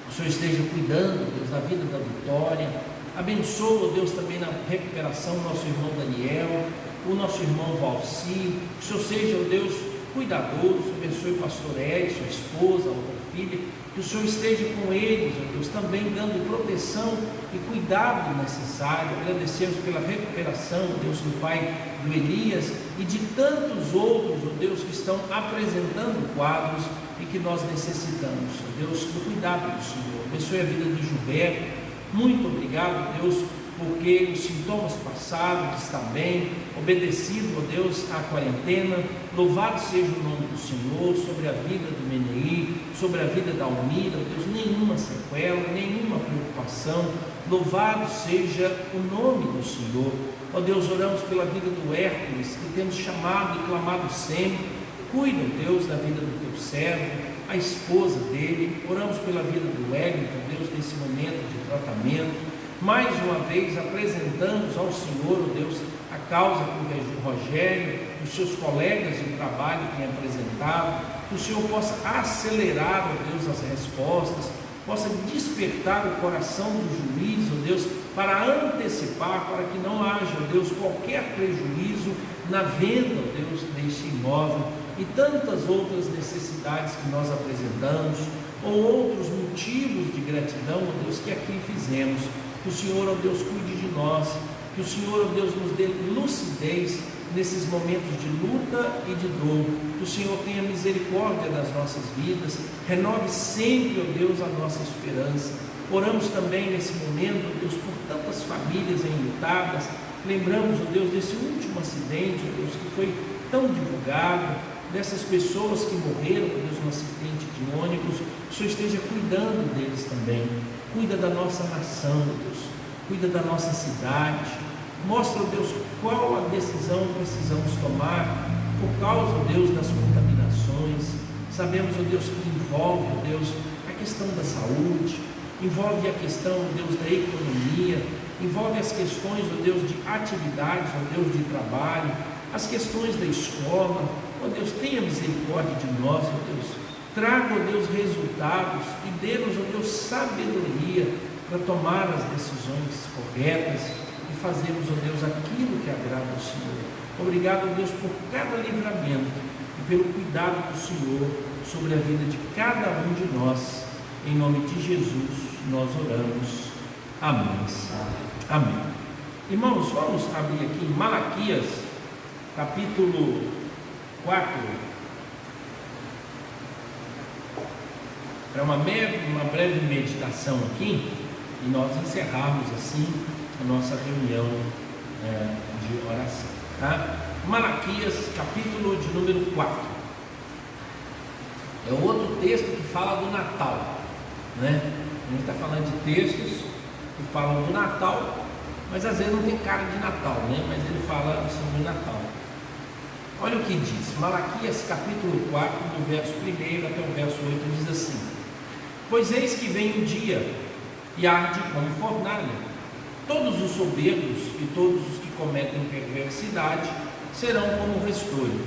O Senhor esteja cuidando, ó Deus, da vida da Vitória. Abençoa, ó Deus, também na recuperação o nosso irmão Daniel, o nosso irmão Valci. Que o Senhor seja, ó Deus, cuidadoso. Abençoe o pastor Edson, sua esposa, a outra filha. Que o Senhor esteja com eles, ó Deus, também dando proteção e cuidado necessário. Agradecemos pela recuperação, ó Deus, do pai do Elias e de tantos outros, ó Deus, que estão apresentando quadros e que nós necessitamos, ó Deus, do cuidado do Senhor. Abençoe a vida do Gilberto. Muito obrigado, Deus, porque os sintomas passaram, está bem, obedecido, ó Deus, à quarentena. Louvado seja o nome do Senhor, sobre a vida do Menei, sobre a vida da Almira, ó Deus, nenhuma sequela, nenhuma preocupação. Louvado seja o nome do Senhor. Ó Deus, oramos pela vida do Hércules, que temos chamado e clamado sempre. Cuida, Deus, da vida do teu servo, a esposa dele. Oramos pela vida do Wellington, Deus, nesse momento de tratamento. Mais uma vez apresentamos ao Senhor, ó Deus, a causa com que o Rogério e os seus colegas de trabalho têm apresentado. Que o Senhor possa acelerar, ó Deus, as respostas, possa despertar o coração do juiz, ó Deus, para antecipar, para que não haja, ó Deus, qualquer prejuízo na venda, ó Deus, deste imóvel e tantas outras necessidades que nós apresentamos, ou outros motivos de gratidão, ó Deus, que aqui fizemos. Que o Senhor, ó Deus, cuide de nós, que o Senhor, ó Deus, nos dê lucidez nesses momentos de luta e de dor. Que o Senhor tenha misericórdia das nossas vidas, renove sempre, ó Deus, a nossa esperança. Oramos também nesse momento, ó Deus, por tantas famílias enlutadas. Lembramos, ó Deus, desse último acidente, ó Deus, que foi tão divulgado, dessas pessoas que morreram, ó Deus, no acidente de ônibus. Que o Senhor esteja cuidando deles também. Cuida da nossa nação, Deus, cuida da nossa cidade, Mostra, ó Deus, qual a decisão precisamos tomar por causa, ó Deus, das contaminações. Sabemos, ó Deus, que envolve, ó Deus, a questão da saúde, envolve a questão, ó Deus, da economia, envolve as questões, ó Deus, de atividades, ó Deus, de trabalho, as questões da escola. Ó Deus, tenha misericórdia de nós, ó Deus. Traga, ó Deus, resultados e dê-nos, ó Deus, sabedoria para tomar as decisões corretas e fazermos, ó Deus, aquilo que agrada ao Senhor. Obrigado, ó Deus, por cada livramento e pelo cuidado do Senhor sobre a vida de cada um de nós. Em nome de Jesus nós oramos. Amém. Amém. Irmãos, vamos abrir aqui em Malaquias, capítulo 4. Para uma breve meditação aqui, e nós encerrarmos assim a nossa reunião de oração, tá? Malaquias, capítulo de número 4. É outro texto que fala do Natal, né? A gente está falando de textos que falam do Natal, mas às vezes não tem cara de Natal, né? Mas ele fala sobre o Natal. Olha o que diz, Malaquias capítulo 4, do verso 1 até o verso 8, diz assim: Pois eis que vem o dia, e arde como fornalha. Todos os soberbos e todos os que cometem perversidade serão como restolho.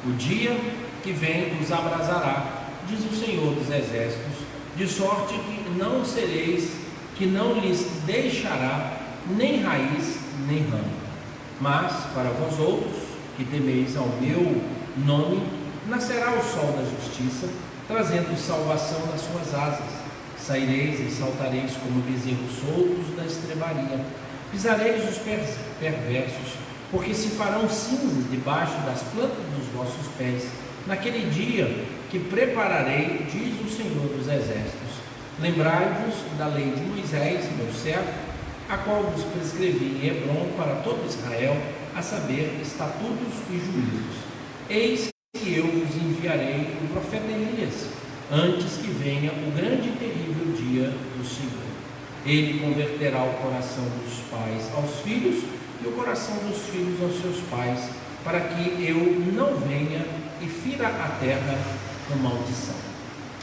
O dia que vem os abrasará, diz o Senhor dos Exércitos, de sorte que não sereis, que não lhes deixará nem raiz nem ramo. Mas para vós outros, que temeis ao meu nome, nascerá o sol da justiça, trazendo salvação nas suas asas. Saireis e saltareis como bezerros soltos da estrebaria. Pisareis os perversos, porque se farão cinzas debaixo das plantas dos vossos pés, naquele dia que prepararei, diz o Senhor dos Exércitos. Lembrai-vos da lei de Moisés, meu servo, a qual vos prescrevi em Hebrom para todo Israel, a saber, estatutos e juízos. Eis que eu vos enviarei o profeta Elias, antes que venha o grande e terrível dia do Senhor. Ele converterá o coração dos pais aos filhos e o coração dos filhos aos seus pais, para que eu não venha e fira a terra com maldição.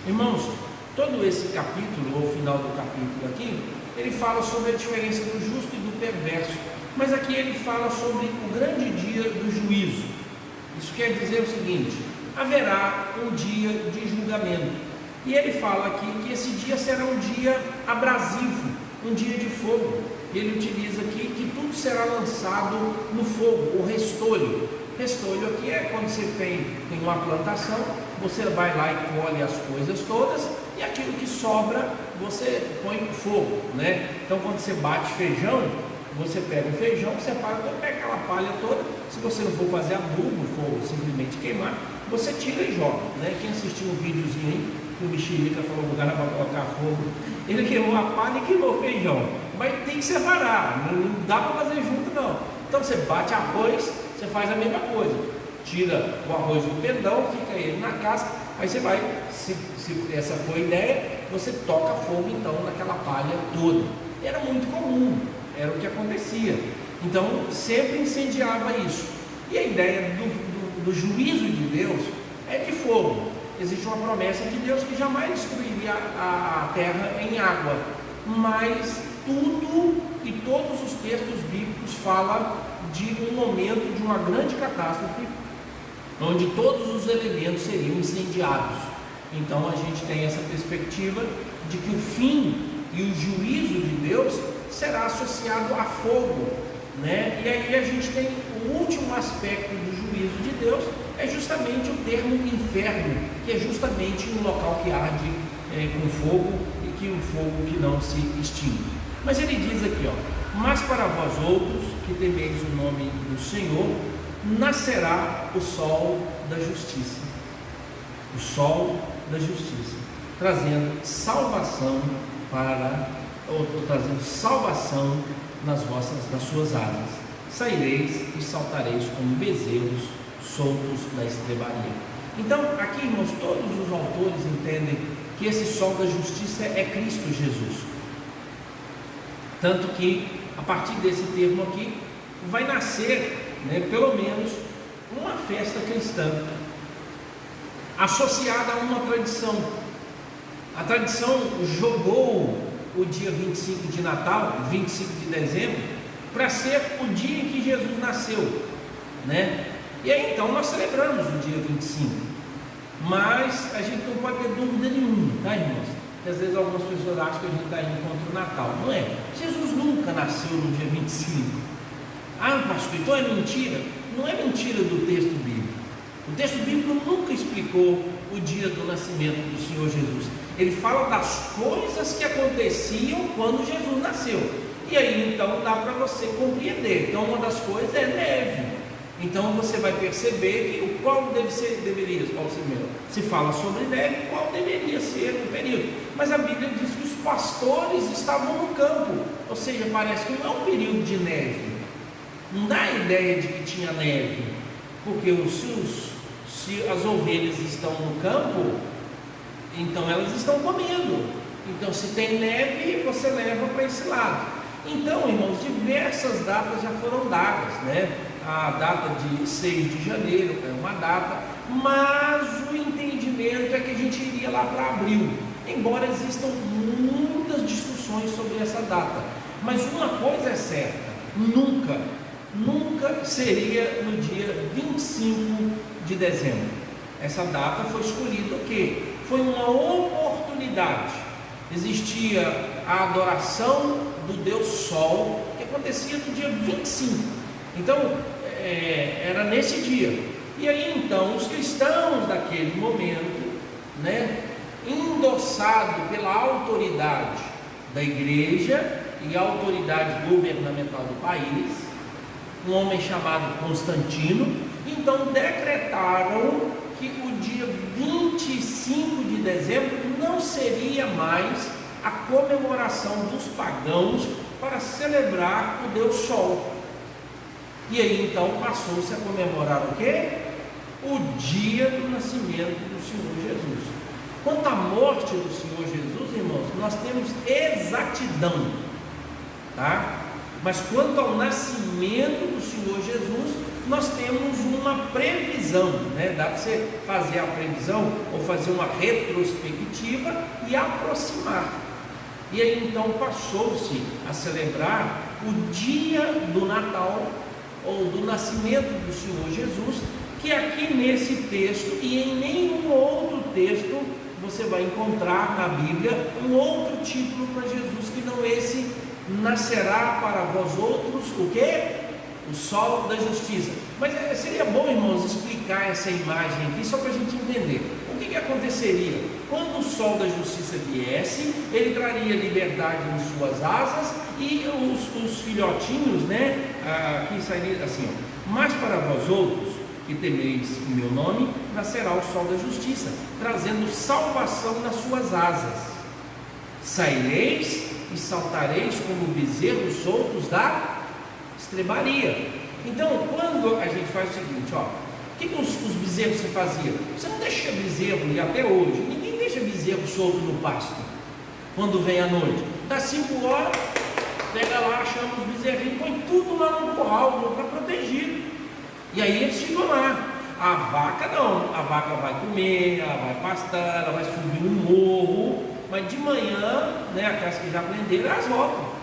Irmãos, todo esse capítulo, ou o final do capítulo aqui, ele fala sobre a diferença do justo e do perverso, mas aqui ele fala sobre o grande dia do juízo. Isso quer dizer o seguinte: haverá um dia de julgamento, e ele fala aqui que esse dia será um dia abrasivo, um dia de fogo. Ele utiliza aqui que tudo será lançado no fogo, o restolho. Restolho aqui é quando você tem uma plantação, você vai lá e colhe as coisas todas, e aquilo que sobra você põe no fogo, né? Então quando você bate feijão, você pega o feijão, separa, pega aquela palha toda. Se você não for fazer adubo, for simplesmente queimar, você tira e joga, né? Quem assistiu um videozinho aí, que o Mexerica falou que o cara vai colocar fogo, ele queimou a palha e queimou o feijão, mas tem que separar, não dá para fazer junto não. Então você bate arroz, você faz a mesma coisa, tira o arroz do pendão, fica ele na casca, aí você vai, se essa for a ideia, você toca fogo então naquela palha toda. Era muito comum, era o que acontecia, então sempre incendiava isso. E a ideia do juízo de Deus é de fogo. Existe uma promessa de Deus que jamais destruiria a terra em água, mas tudo e todos os textos bíblicos falam de um momento de uma grande catástrofe, onde todos os elementos seriam incendiados. Então a gente tem essa perspectiva de que o fim e o juízo de Deus será associado a fogo, né? E aí a gente tem o último aspecto do juízo de Deus, é justamente o termo inferno, que é justamente um local que arde com fogo, e que um fogo que não se extingue. Mas ele diz aqui, ó: mas para vós outros que temeis o nome do Senhor, nascerá o sol da justiça. O sol da justiça, trazendo salvação trazendo salvação nas suas asas. Saireis e saltareis como bezerros soltos da estrebaria. Então, aqui, irmãos, todos os autores entendem que esse sol da justiça é Cristo Jesus. Tanto que, a partir desse termo aqui, vai nascer, né, pelo menos, uma festa cristã, associada a uma tradição. A tradição jogou o dia 25 de Natal, 25 de dezembro, para ser o dia em que Jesus nasceu, né? E aí então nós celebramos o dia 25, mas a gente não pode ter dúvida nenhuma, tá, irmãos? Porque às vezes algumas pessoas acham que a gente está indo contra o Natal. Não é. Jesus nunca nasceu no dia 25. Ah, pastor, então é mentira? Não é mentira do texto bíblico. O texto bíblico nunca explicou o dia do nascimento do Senhor Jesus. Ele fala das coisas que aconteciam quando Jesus nasceu. E aí então dá para você compreender. Então uma das coisas é neve. Então você vai perceber que qual deveria, qual se fala sobre neve, qual deveria ser o período. Mas a Bíblia diz que os pastores estavam no campo, ou seja, parece que não é um período de neve. Não dá a ideia de que tinha neve, porque se as ovelhas estão no campo, então elas estão comendo. Então se tem neve, você leva para esse lado. Então, irmãos, diversas datas já foram dadas, né? A data de 6 de janeiro é uma data, mas o entendimento é que a gente iria lá para abril, embora existam muitas discussões sobre essa data. Mas uma coisa é certa, nunca seria no dia 25 de dezembro. Essa data foi escolhida o quê? Foi uma oportunidade. Existia a adoração do Deus Sol, que acontecia no dia 25. Então, era nesse dia. E aí então, os cristãos daquele momento, né, endossado pela autoridade da igreja e a autoridade governamental do país, um homem chamado Constantino, então decretaram que o dia 25 de dezembro não seria mais a comemoração dos pagãos para celebrar o Deus Sol. E aí então passou-se a comemorar o quê? O dia do nascimento do Senhor Jesus. Quanto à morte do Senhor Jesus, irmãos, nós temos exatidão, tá? Mas quanto ao nascimento do Senhor Jesus, nós temos uma previsão, né? Dá para você fazer a previsão ou fazer uma retrospectiva e aproximar. E aí então passou-se a celebrar o dia do Natal ou do nascimento do Senhor Jesus, que aqui nesse texto e em nenhum outro texto você vai encontrar na Bíblia um outro título para Jesus que não esse: nascerá para vós outros o quê? O sol da justiça. Mas seria bom, irmãos, explicar essa imagem aqui só para a gente entender. O que aconteceria? Quando o sol da justiça viesse, ele traria liberdade em suas asas e os filhotinhos, né? Aqui sairia assim, ó: mas para vós outros que temeis o meu nome, nascerá o sol da justiça, trazendo salvação nas suas asas. Saireis e saltareis como bezerros soltos da estrebaria. Então, quando a gente faz o seguinte, ó, o que os bezerros se faziam? Você não deixa bezerro, e até hoje, ninguém deixa bezerro solto no pasto, quando vem a noite. Das 5 horas, pega lá, chama os bezerrinhos, põe tudo lá no curral, para protegido. E aí eles ficam lá. A vaca não, a vaca vai comer, ela vai pastar, ela vai subir um morro, mas de manhã, né, aquelas que já aprenderam, elas voltam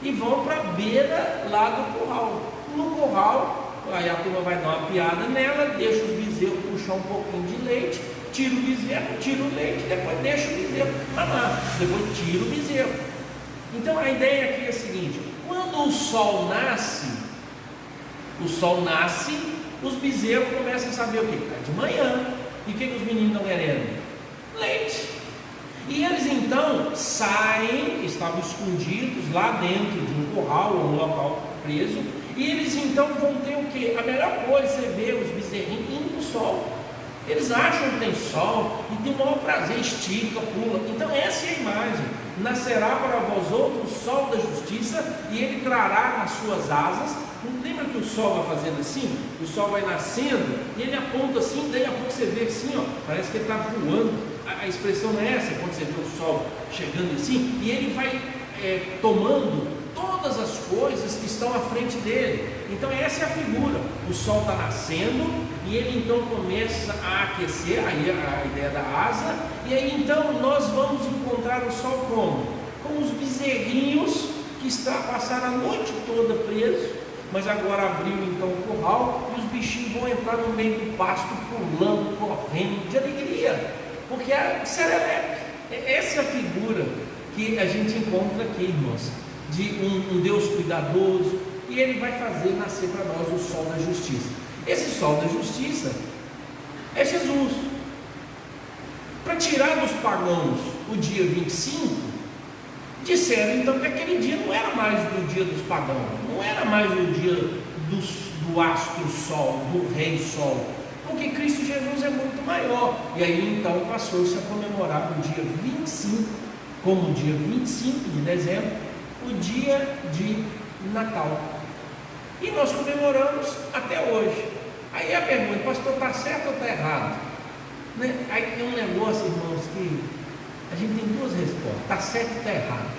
e vão para a beira lá do curral. No curral, aí a turma vai dar uma piada nela, deixa os bezerros puxar um pouquinho de leite, tira o bezerro, tira o leite, depois deixa o bezerro mamar, depois tira o bezerro. Então a ideia aqui é a seguinte: quando o sol nasce, os bezerros começam a saber o que? É de manhã. E o que os meninos estão querendo? Leite. E eles então saem, estavam escondidos lá dentro de um curral ou um local preso, e eles então vão ter o que? A melhor coisa é você ver os bezerrinhos indo no sol. Eles acham que tem sol e tem o maior prazer, estica, pula. Então essa é a imagem: nascerá para vós outros o sol da justiça, e ele trará nas suas asas. Não lembra que o sol vai fazendo assim? O sol vai nascendo e ele aponta assim, daí a pouco você vê assim, ó, parece que ele está voando. A expressão não é essa, quando você vê o sol chegando assim, e ele vai tomando todas as coisas que estão à frente dele. Então essa é a figura. O sol está nascendo e ele então começa a aquecer, aí a ideia da asa, e aí então nós vamos encontrar o sol como os bezerrinhos que passaram a noite toda presos, mas agora abriu então o curral e os bichinhos vão entrar no meio do pasto, pulando, correndo de alegria, porque é serelepe. Essa é a figura que a gente encontra aqui, irmãos, de um Deus cuidadoso, e ele vai fazer nascer para nós o sol da justiça. Esse sol da justiça é Jesus. Para tirar dos pagãos o dia 25, disseram então que aquele dia não era mais o dia dos pagãos, não era mais o dia do astro sol, do rei sol, porque Cristo Jesus é muito maior. E aí então passou-se a comemorar o dia 25, como o dia 25 de dezembro, o dia de Natal. E nós comemoramos até hoje. Aí a pergunta, pastor, está certo ou está errado? Né? Aí tem um negócio, irmãos, que a gente tem duas respostas: está certo ou está errado.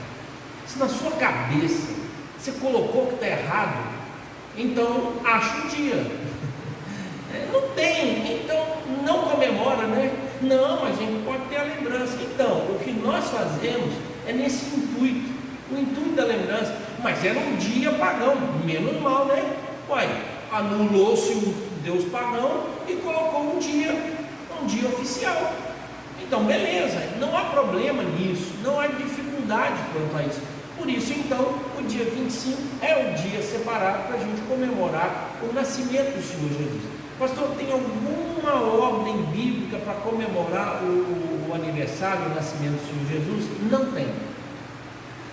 Se na sua cabeça você colocou que está errado, então acha um dia. Não tem, então não comemora, né? Não, a gente pode ter a lembrança. Então, o que nós fazemos é nesse intuito, o intuito da lembrança. Mas era um dia pagão, menos mal, né? Uai, anulou-se o Deus pagão e colocou um dia oficial. Então, beleza, não há problema nisso, não há dificuldade quanto a isso. Por isso, então, o dia 25 é o dia separado para a gente comemorar o nascimento do Senhor Jesus. Pastor, tem alguma ordem bíblica para comemorar o aniversário, o nascimento do Senhor Jesus? Não tem.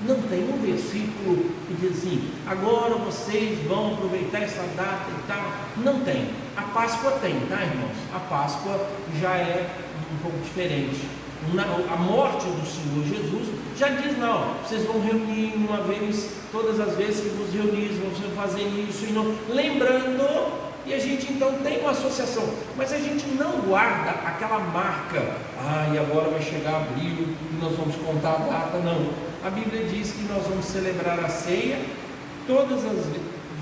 Não tem um versículo que diz assim: agora vocês vão aproveitar essa data e tal. Não tem. A Páscoa tem, tá, irmãos? A Páscoa já é um pouco diferente. A morte do Senhor Jesus já diz: não, vocês vão reunir uma vez, todas as vezes que vos reunis, vão fazer isso e não. Lembrando. E a gente então tem uma associação, mas a gente não guarda aquela marca: e agora vai chegar abril e nós vamos contar a data. Não, a Bíblia diz que nós vamos celebrar a ceia todas as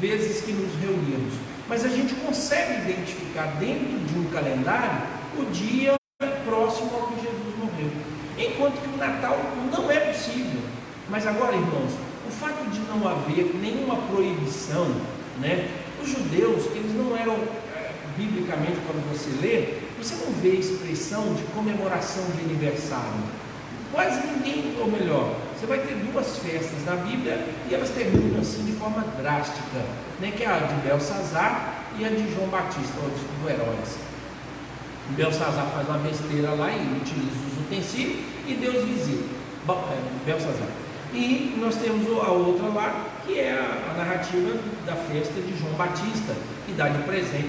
vezes que nos reunimos, mas a gente consegue identificar dentro de um calendário o dia próximo ao que Jesus morreu, enquanto que o Natal não é possível. Mas agora, irmãos, o fato de não haver nenhuma proibição, né? Os judeus, eles não eram, biblicamente, quando você lê, você não vê expressão de comemoração de aniversário. Quase ninguém, ou melhor, você vai ter duas festas na Bíblia e elas terminam assim de forma drástica, né? Que é a de Belsazar e a de João Batista, ou do Herodes. Belsazar faz uma besteira lá e utiliza os utensílios e Deus visita Belsazar. E nós temos a outra lá, que é a narrativa da festa de João Batista, que dá de presente,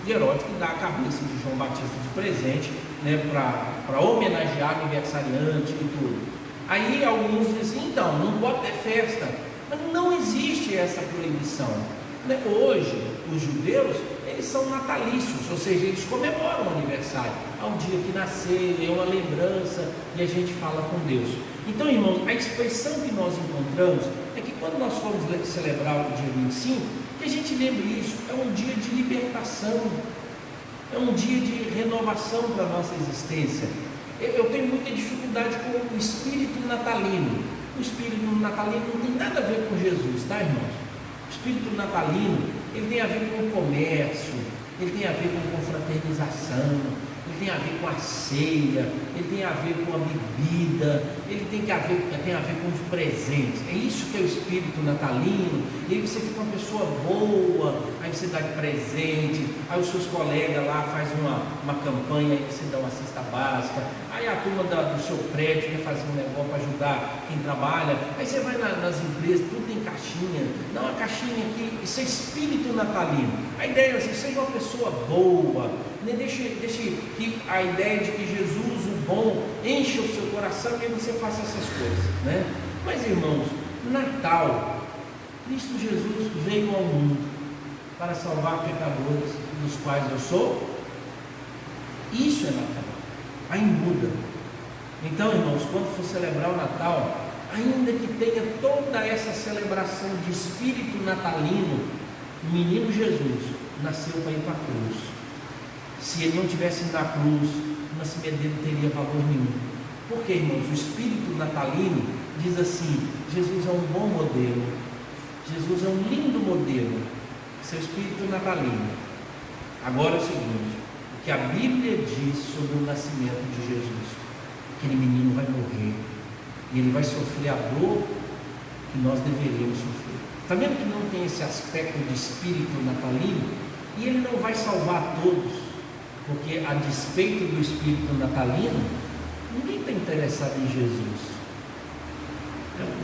de Herodes, que dá a cabeça de João Batista de presente, né, para homenagear o aniversariante e tudo. Aí alguns dizem: então, não pode ter festa. Mas não existe essa proibição. Né? Hoje, os judeus, eles são natalícios, ou seja, eles comemoram o aniversário, ao dia que nasceram, é uma lembrança, e a gente fala com Deus. Então, irmãos, a expressão que nós encontramos é que quando nós formos celebrar o dia 25, que a gente lembre isso: é um dia de libertação, é um dia de renovação para a nossa existência. Eu tenho muita dificuldade com o espírito natalino. O espírito natalino não tem nada a ver com Jesus, tá, irmãos? O espírito natalino, ele tem a ver com o comércio, ele tem a ver com confraternização, ele tem a ver com a ceia, ele tem a ver com a bebida, ele tem a ver com os presentes. É isso que é o espírito natalino. E aí você fica uma pessoa boa, aí você dá de presente, aí os seus colegas lá fazem uma campanha, aí você dá uma cesta básica, aí a turma do seu prédio quer fazer um negócio para ajudar quem trabalha, aí você vai nas empresas, tudo tem caixinha, dá uma caixinha aqui. Isso é espírito natalino. A ideia é assim: seja uma pessoa boa, né? Deixe que a ideia de que Jesus, o bom, enche o seu coração e aí você faça essas coisas, né? Mas, irmãos, Natal, Cristo Jesus veio ao mundo para salvar pecadores, dos quais eu sou. Isso é Natal. Aí muda. Então, irmãos, quando for celebrar o Natal, ainda que tenha toda essa celebração de espírito natalino, o menino Jesus nasceu para ir para a cruz. Se ele não tivesse ido na cruz, o nascimento dele não teria valor nenhum. Porque, irmãos, o espírito natalino diz assim: Jesus é um bom modelo, Jesus é um lindo modelo. Esse é o espírito natalino. Agora é o seguinte: o que a Bíblia diz sobre o nascimento de Jesus: aquele menino vai morrer e ele vai sofrer a dor que nós deveríamos sofrer. Está vendo que não tem esse aspecto de espírito natalino? E ele não vai salvar todos, porque a despeito do espírito natalino, ninguém está interessado em Jesus.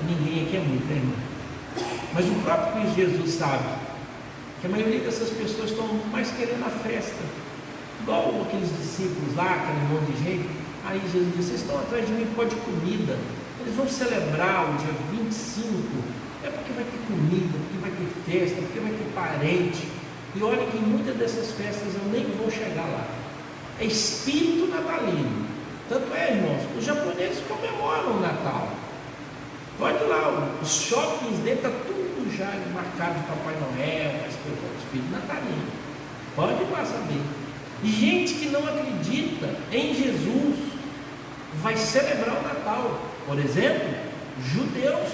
Ninguém aqui é muito, né, irmão? Mas o próprio Jesus sabe que a maioria dessas pessoas estão mais querendo a festa, igual aqueles discípulos lá, aquele monte de gente. Aí Jesus disse: vocês estão atrás de mim por causa de comida. Eles vão celebrar o dia 25, é porque vai ter comida, porque vai ter festa, porque vai ter parente. E olha que em muitas dessas festas eu nem vou chegar lá. É espírito natalino. Tanto é, irmãos, os japoneses comemoram o Natal. Pode ir lá, os shoppings dele está tudo já marcado de Papai Noel, espírito natalino. Pode ir lá saber. Gente que não acredita em Jesus vai celebrar o Natal. Por exemplo, judeus.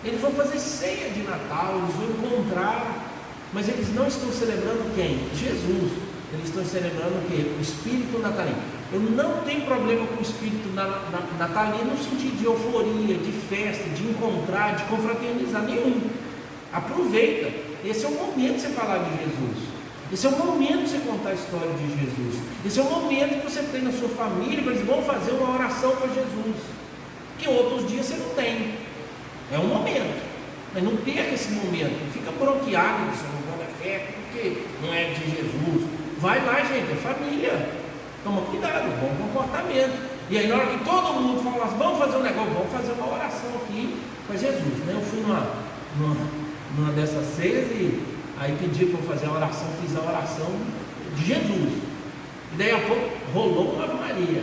Eles vão fazer ceia de Natal, eles vão encontrar, mas eles não estão celebrando quem? Jesus. Eles estão celebrando o quê? O espírito natalino. Eu não tenho problema com o espírito natalino no sentido de euforia, de festa, de encontrar, de confraternizar, nenhum. Aproveita. Esse é o momento de você falar de Jesus. Esse é o momento de você contar a história de Jesus. Esse é o momento que você tem na sua família, que eles vão fazer uma oração para Jesus. Que outros dias você não tem. É um momento. Mas não perca esse momento. Não fica bronqueado, você não vai na festa, porque não é de Jesus. Vai lá, gente, é família. Toma cuidado, bom comportamento. E aí na hora que todo mundo fala assim, vamos fazer um negócio, vamos fazer uma oração aqui para Jesus, né? Eu fui numa dessas ceias e aí pedi para eu fazer a oração, fiz a oração de Jesus. E daí a pouco rolou uma Ave Maria.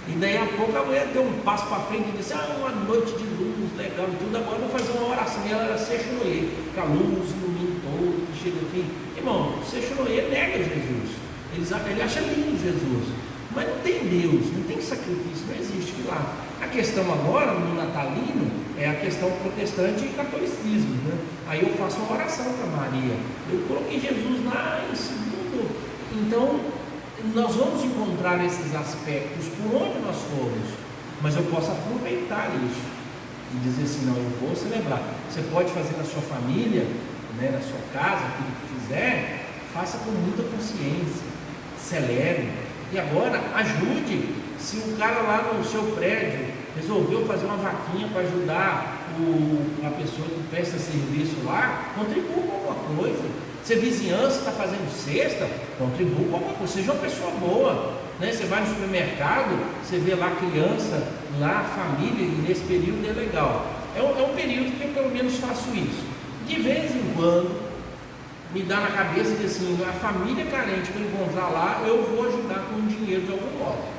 E daí a pouco a mulher deu um passo para frente e disse: uma noite de luz, legal e tudo, agora eu vou fazer uma oração. E ela era Seixonoye, com a luz ilumina todo, que chega aqui. Irmão, Seixonoye nega Jesus. Ele acha lindo Jesus, mas não tem Deus, não tem sacrifício, não existe lá. A questão agora, no natalino, é a questão protestante e catolicismo, né? Aí eu faço uma oração para Maria, eu coloquei Jesus lá em segundo. Então, nós vamos encontrar esses aspectos por onde nós formos, mas eu posso aproveitar isso e dizer assim: não, eu vou celebrar. Você pode fazer na sua família, né, na sua casa, aquilo que fizer, faça com muita consciência, celebre. E agora ajude. Se o cara lá no seu prédio resolveu fazer uma vaquinha para ajudar a pessoa que presta serviço lá, contribua com alguma coisa. Se a vizinhança está fazendo cesta, contribua com alguma coisa. Seja uma pessoa boa, né? Você vai no supermercado, você vê lá criança, lá família, e nesse período é legal. É um período que eu pelo menos faço isso. De vez em quando me dá na cabeça que assim, a família carente que eu encontrar lá, eu vou ajudar com dinheiro de algum modo.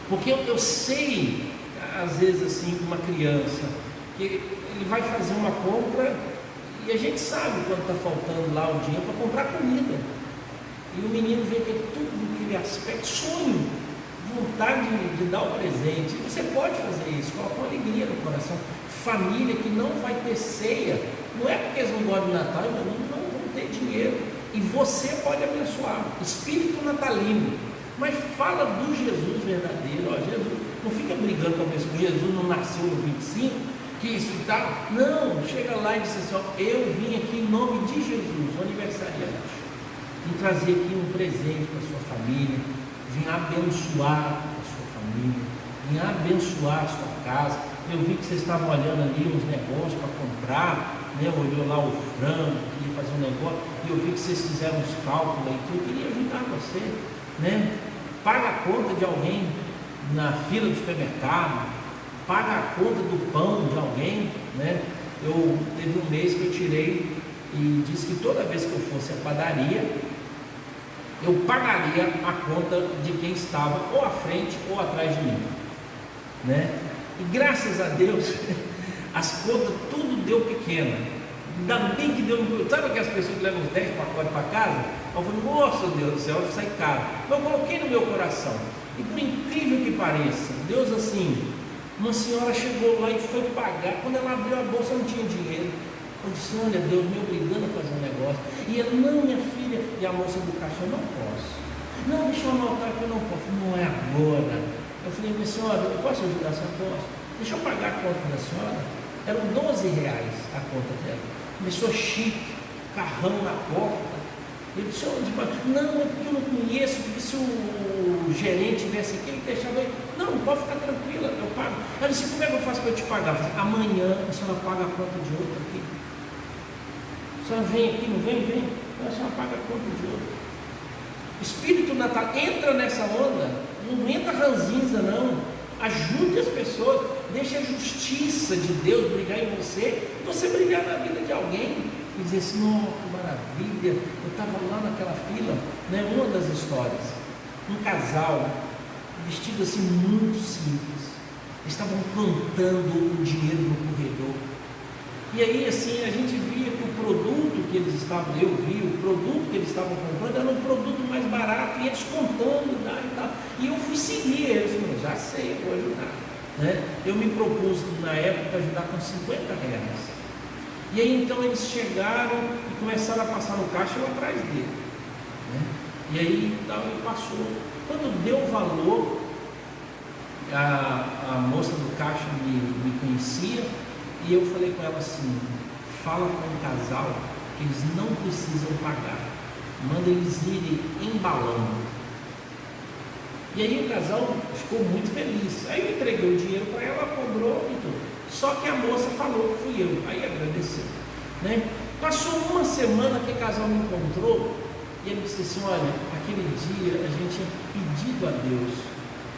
Porque eu sei, às vezes assim, uma criança, que ele vai fazer uma compra e a gente sabe quando está faltando lá o dinheiro para comprar comida. E o menino vê que é tudo aquele aspecto, sonho, vontade de dar o presente. E você pode fazer isso, coloca uma alegria no coração. Família que não vai ter ceia, não é porque eles não gostam de Natal, não vão ter dinheiro. E você pode abençoar. Espírito natalino. Mas fala do Jesus verdadeiro. Ó, Jesus, não fica brigando com a pessoa. Jesus não nasceu no 25, que isso e tal. Não, chega lá e diz assim: ó, eu vim aqui em nome de Jesus, o aniversariante. Vim trazer aqui um presente para a sua família. Vim abençoar a sua família. Vim abençoar a sua casa. Eu vi que vocês estavam olhando ali uns negócios para comprar, né? Olhou lá o frango, queria fazer um negócio, e eu vi que vocês fizeram uns cálculos aí, eu queria ajudar você, né? Paga a conta de alguém na fila do supermercado, paga a conta do pão de alguém, né? Teve um mês que eu tirei e disse que toda vez que eu fosse à padaria, eu pagaria a conta de quem estava ou à frente ou atrás de mim, né? E graças a Deus, as contas tudo deu pequena. Ainda bem que deu. Sabe aquelas pessoas que levam os 10 pacotes para casa? Eu falei, nossa Deus do céu, vai sair caro. Mas eu coloquei no meu coração. E por incrível que pareça, Deus assim, uma senhora chegou lá e foi pagar. Quando ela abriu a bolsa, não tinha dinheiro. Eu disse, olha, Deus me obrigando a fazer um negócio. E ela, não, minha filha. E a moça do caixa, eu não posso. Não, deixa eu anotar que eu não posso. Não é agora. Eu falei, minha senhora, eu posso ajudar a senhora? Posso. Deixa eu pagar a conta da senhora. Eram R$12 a conta dela. Começou chique, carrão na porta. Eu disse, não, é porque eu não conheço, porque se o gerente viesse aqui, ele deixava aí. Não, pode ficar tranquila, eu pago. Ela disse, como é que eu faço para eu te pagar? Eu falei, amanhã a senhora paga a conta de outro aqui. A senhora vem aqui, não vem? Vem. A senhora paga a conta de outro. Espírito Natal, entra nessa onda, não entra ranzinza não. Ajude as pessoas, deixe a justiça de Deus brilhar em você, e você brilhar na vida de alguém. E dizer assim, oh, que maravilha, eu estava lá naquela fila, né? Uma das histórias, um casal, vestido assim muito simples, estavam plantando o dinheiro no corredor. E aí assim, a gente via que o produto que eles estavam, eu vi, o produto que eles estavam comprando era um produto mais barato, e eles contando, né, e tal. E eu fui seguir eles, já sei, eu vou ajudar. Né? Eu me propus na época ajudar com R$50. E aí então eles chegaram e começaram a passar no caixa, eu atrás dele. Né? E aí então, ele passou. Quando deu valor, a moça do caixa me conhecia, e eu falei com ela assim, fala com o casal que eles não precisam pagar, manda eles irem embalando. E aí o casal ficou muito feliz. Aí eu entreguei o dinheiro para ela, cobrou e tudo. Só que a moça falou que fui eu, aí agradeceu. Né? Passou uma semana que o casal me encontrou e ele disse assim, olha, aquele dia a gente tinha pedido a Deus,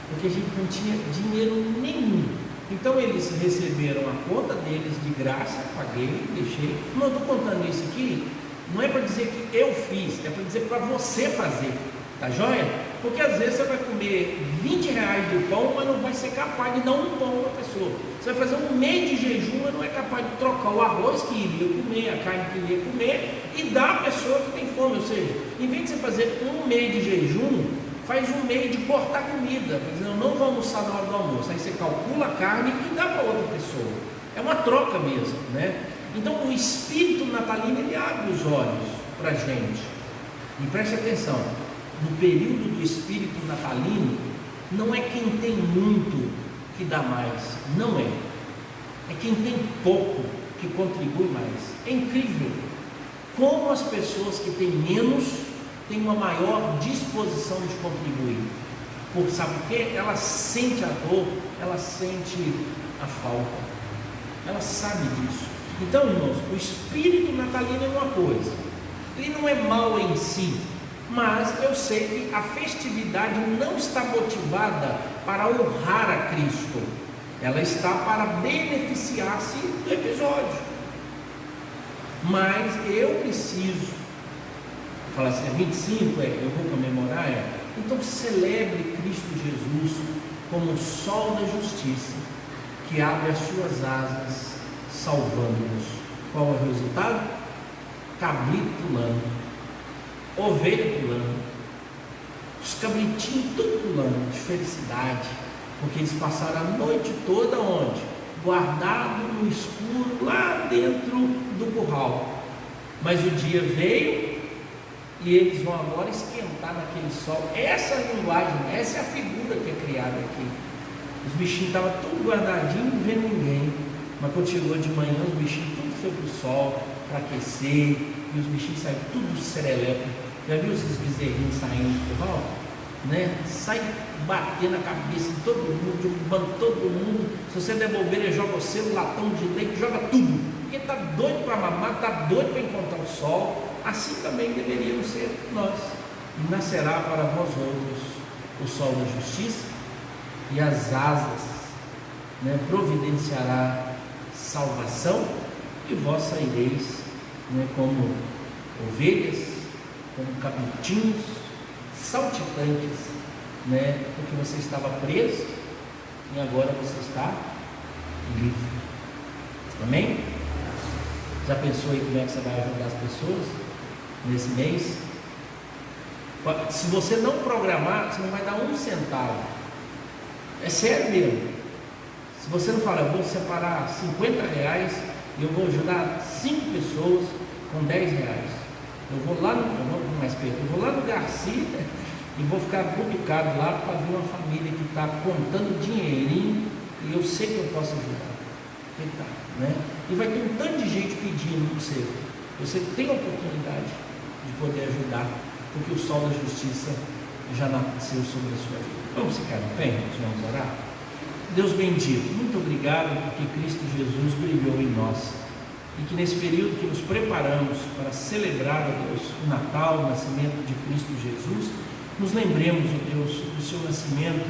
porque a gente não tinha dinheiro nenhum. Então eles receberam a conta deles de graça, paguei, deixei. Não estou contando isso aqui, não é para dizer que eu fiz, é para dizer para você fazer, tá joia? Porque às vezes você vai comer R$20 de pão, mas não vai ser capaz de dar um pão para a pessoa. Você vai fazer um mês de jejum, mas não é capaz de trocar o arroz que iria comer, a carne que iria comer, e dar à pessoa que tem fome. Ou seja, em vez de você fazer um mês de jejum, faz um mês de cortar comida, dizendo, não vou almoçar na hora do almoço. Aí você calcula a carne e dá para outra pessoa. É uma troca mesmo, né? Então o espírito natalino, ele abre os olhos para a gente. E preste atenção, no período do espírito natalino, não é quem tem muito que dá mais, não é. É quem tem pouco que contribui mais. É incrível como as pessoas que têm menos têm uma maior disposição de contribuir. Sabe por quê? Ela sente a dor, ela sente a falta, ela sabe disso. Então, irmãos, o espírito natalino é uma coisa, ele não é mau em si, mas eu sei que a festividade não está motivada para honrar a Cristo, ela está para beneficiar-se do episódio. Mas eu preciso falar assim, 25 eu vou comemorar, então celebre Cristo Jesus como o sol da justiça, que abre as suas asas, salvando-nos. Qual é o resultado? Cabrito pulando, ovelha pulando, os cabritinhos tudo pulando, de felicidade, porque eles passaram a noite toda onde? Guardado no escuro, lá dentro do curral. Mas o dia veio e eles vão agora esquentar naquele sol. Essa é a linguagem, essa é a figura que é criada aqui. Os bichinhos estavam tudo guardadinho, não vendo ninguém. Mas quando chegou de manhã, os bichinhos tudo foi para o sol, para aquecer, e os bichinhos saíram tudo serelepe. Já viu esses bezerrinhos saindo do curral? Né? Sai batendo a cabeça de todo mundo, derrubando todo mundo. Se você devolver, ele joga o seu latão de leite, joga tudo. Porque está doido para mamar, está doido para encontrar o sol. Assim também deveríamos ser nós. E nascerá para vós outros o sol da justiça, e as asas, né, providenciará salvação, e vós saireis, né, como ovelhas, como cabritinhos, saltitantes, né, porque você estava preso e agora você está livre. Amém? Já pensou aí como é que você vai ajudar as pessoas nesse mês? Se você não programar, você não vai dar um centavo. É sério mesmo. Se você não falar, eu vou separar R$50 e eu vou ajudar 5 pessoas com R$10. Eu vou lá no Garcia e vou ficar cutucado lá para ver uma família que está contando dinheirinho e eu sei que eu posso ajudar. Né? E vai ter um tanto de gente pedindo para você. Você tem a oportunidade de poder ajudar, porque o sol da justiça já nasceu sobre a sua vida. Vamos ficar de pé, vamos orar? Deus bendito, muito obrigado porque Cristo Jesus brilhou em nós e que nesse período que nos preparamos para celebrar, ó Deus, o Natal, o nascimento de Cristo Jesus, nos lembremos, ó Deus, do seu nascimento,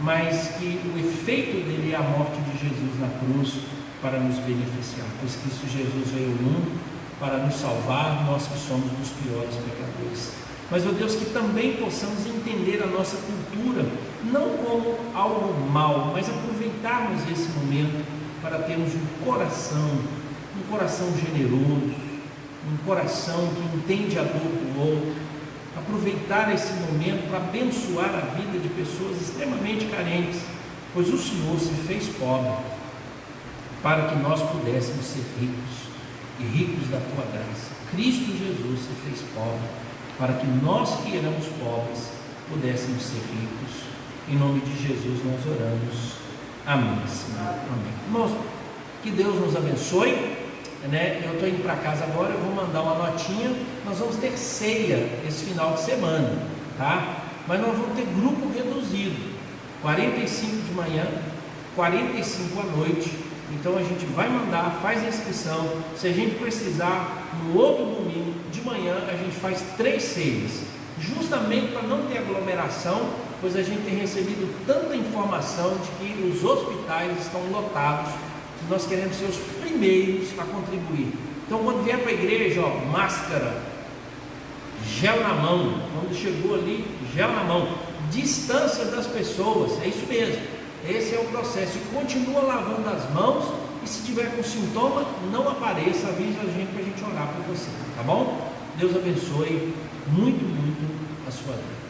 mas que o efeito dele é a morte de Jesus na cruz para nos beneficiar, pois Cristo Jesus veio ao mundo para nos salvar, nós que somos dos piores pecadores. Mas, ó Deus, que também possamos entender a nossa cultura, não como algo mal, mas aproveitarmos esse momento para termos um coração generoso, um coração que entende a dor do outro, aproveitar esse momento para abençoar a vida de pessoas extremamente carentes, pois o Senhor se fez pobre, para que nós pudéssemos ser ricos, e ricos da tua graça. Cristo Jesus se fez pobre, para que nós que éramos pobres pudéssemos ser ricos. Em nome de Jesus nós oramos. Amém, Senhor. Amém. Irmãos, que Deus nos abençoe. Eu estou indo para casa agora, eu vou mandar uma notinha. Nós vamos ter ceia esse final de semana, tá? Mas nós vamos ter grupo reduzido, 45 de manhã, 45 à noite. Então a gente vai mandar, faz a inscrição. Se a gente precisar, no outro domingo de manhã a gente faz 3 ceias, justamente para não ter aglomeração, pois a gente tem recebido tanta informação de que os hospitais estão lotados, e nós queremos ser os primeiros a contribuir. Então quando vier para a igreja, máscara, gel na mão, quando chegou ali, gel na mão, distância das pessoas, é isso mesmo. Esse é o processo, e continua lavando as mãos, e se tiver com sintoma, não apareça, avise a gente para a gente orar por você, tá bom? Deus abençoe muito, muito a sua vida.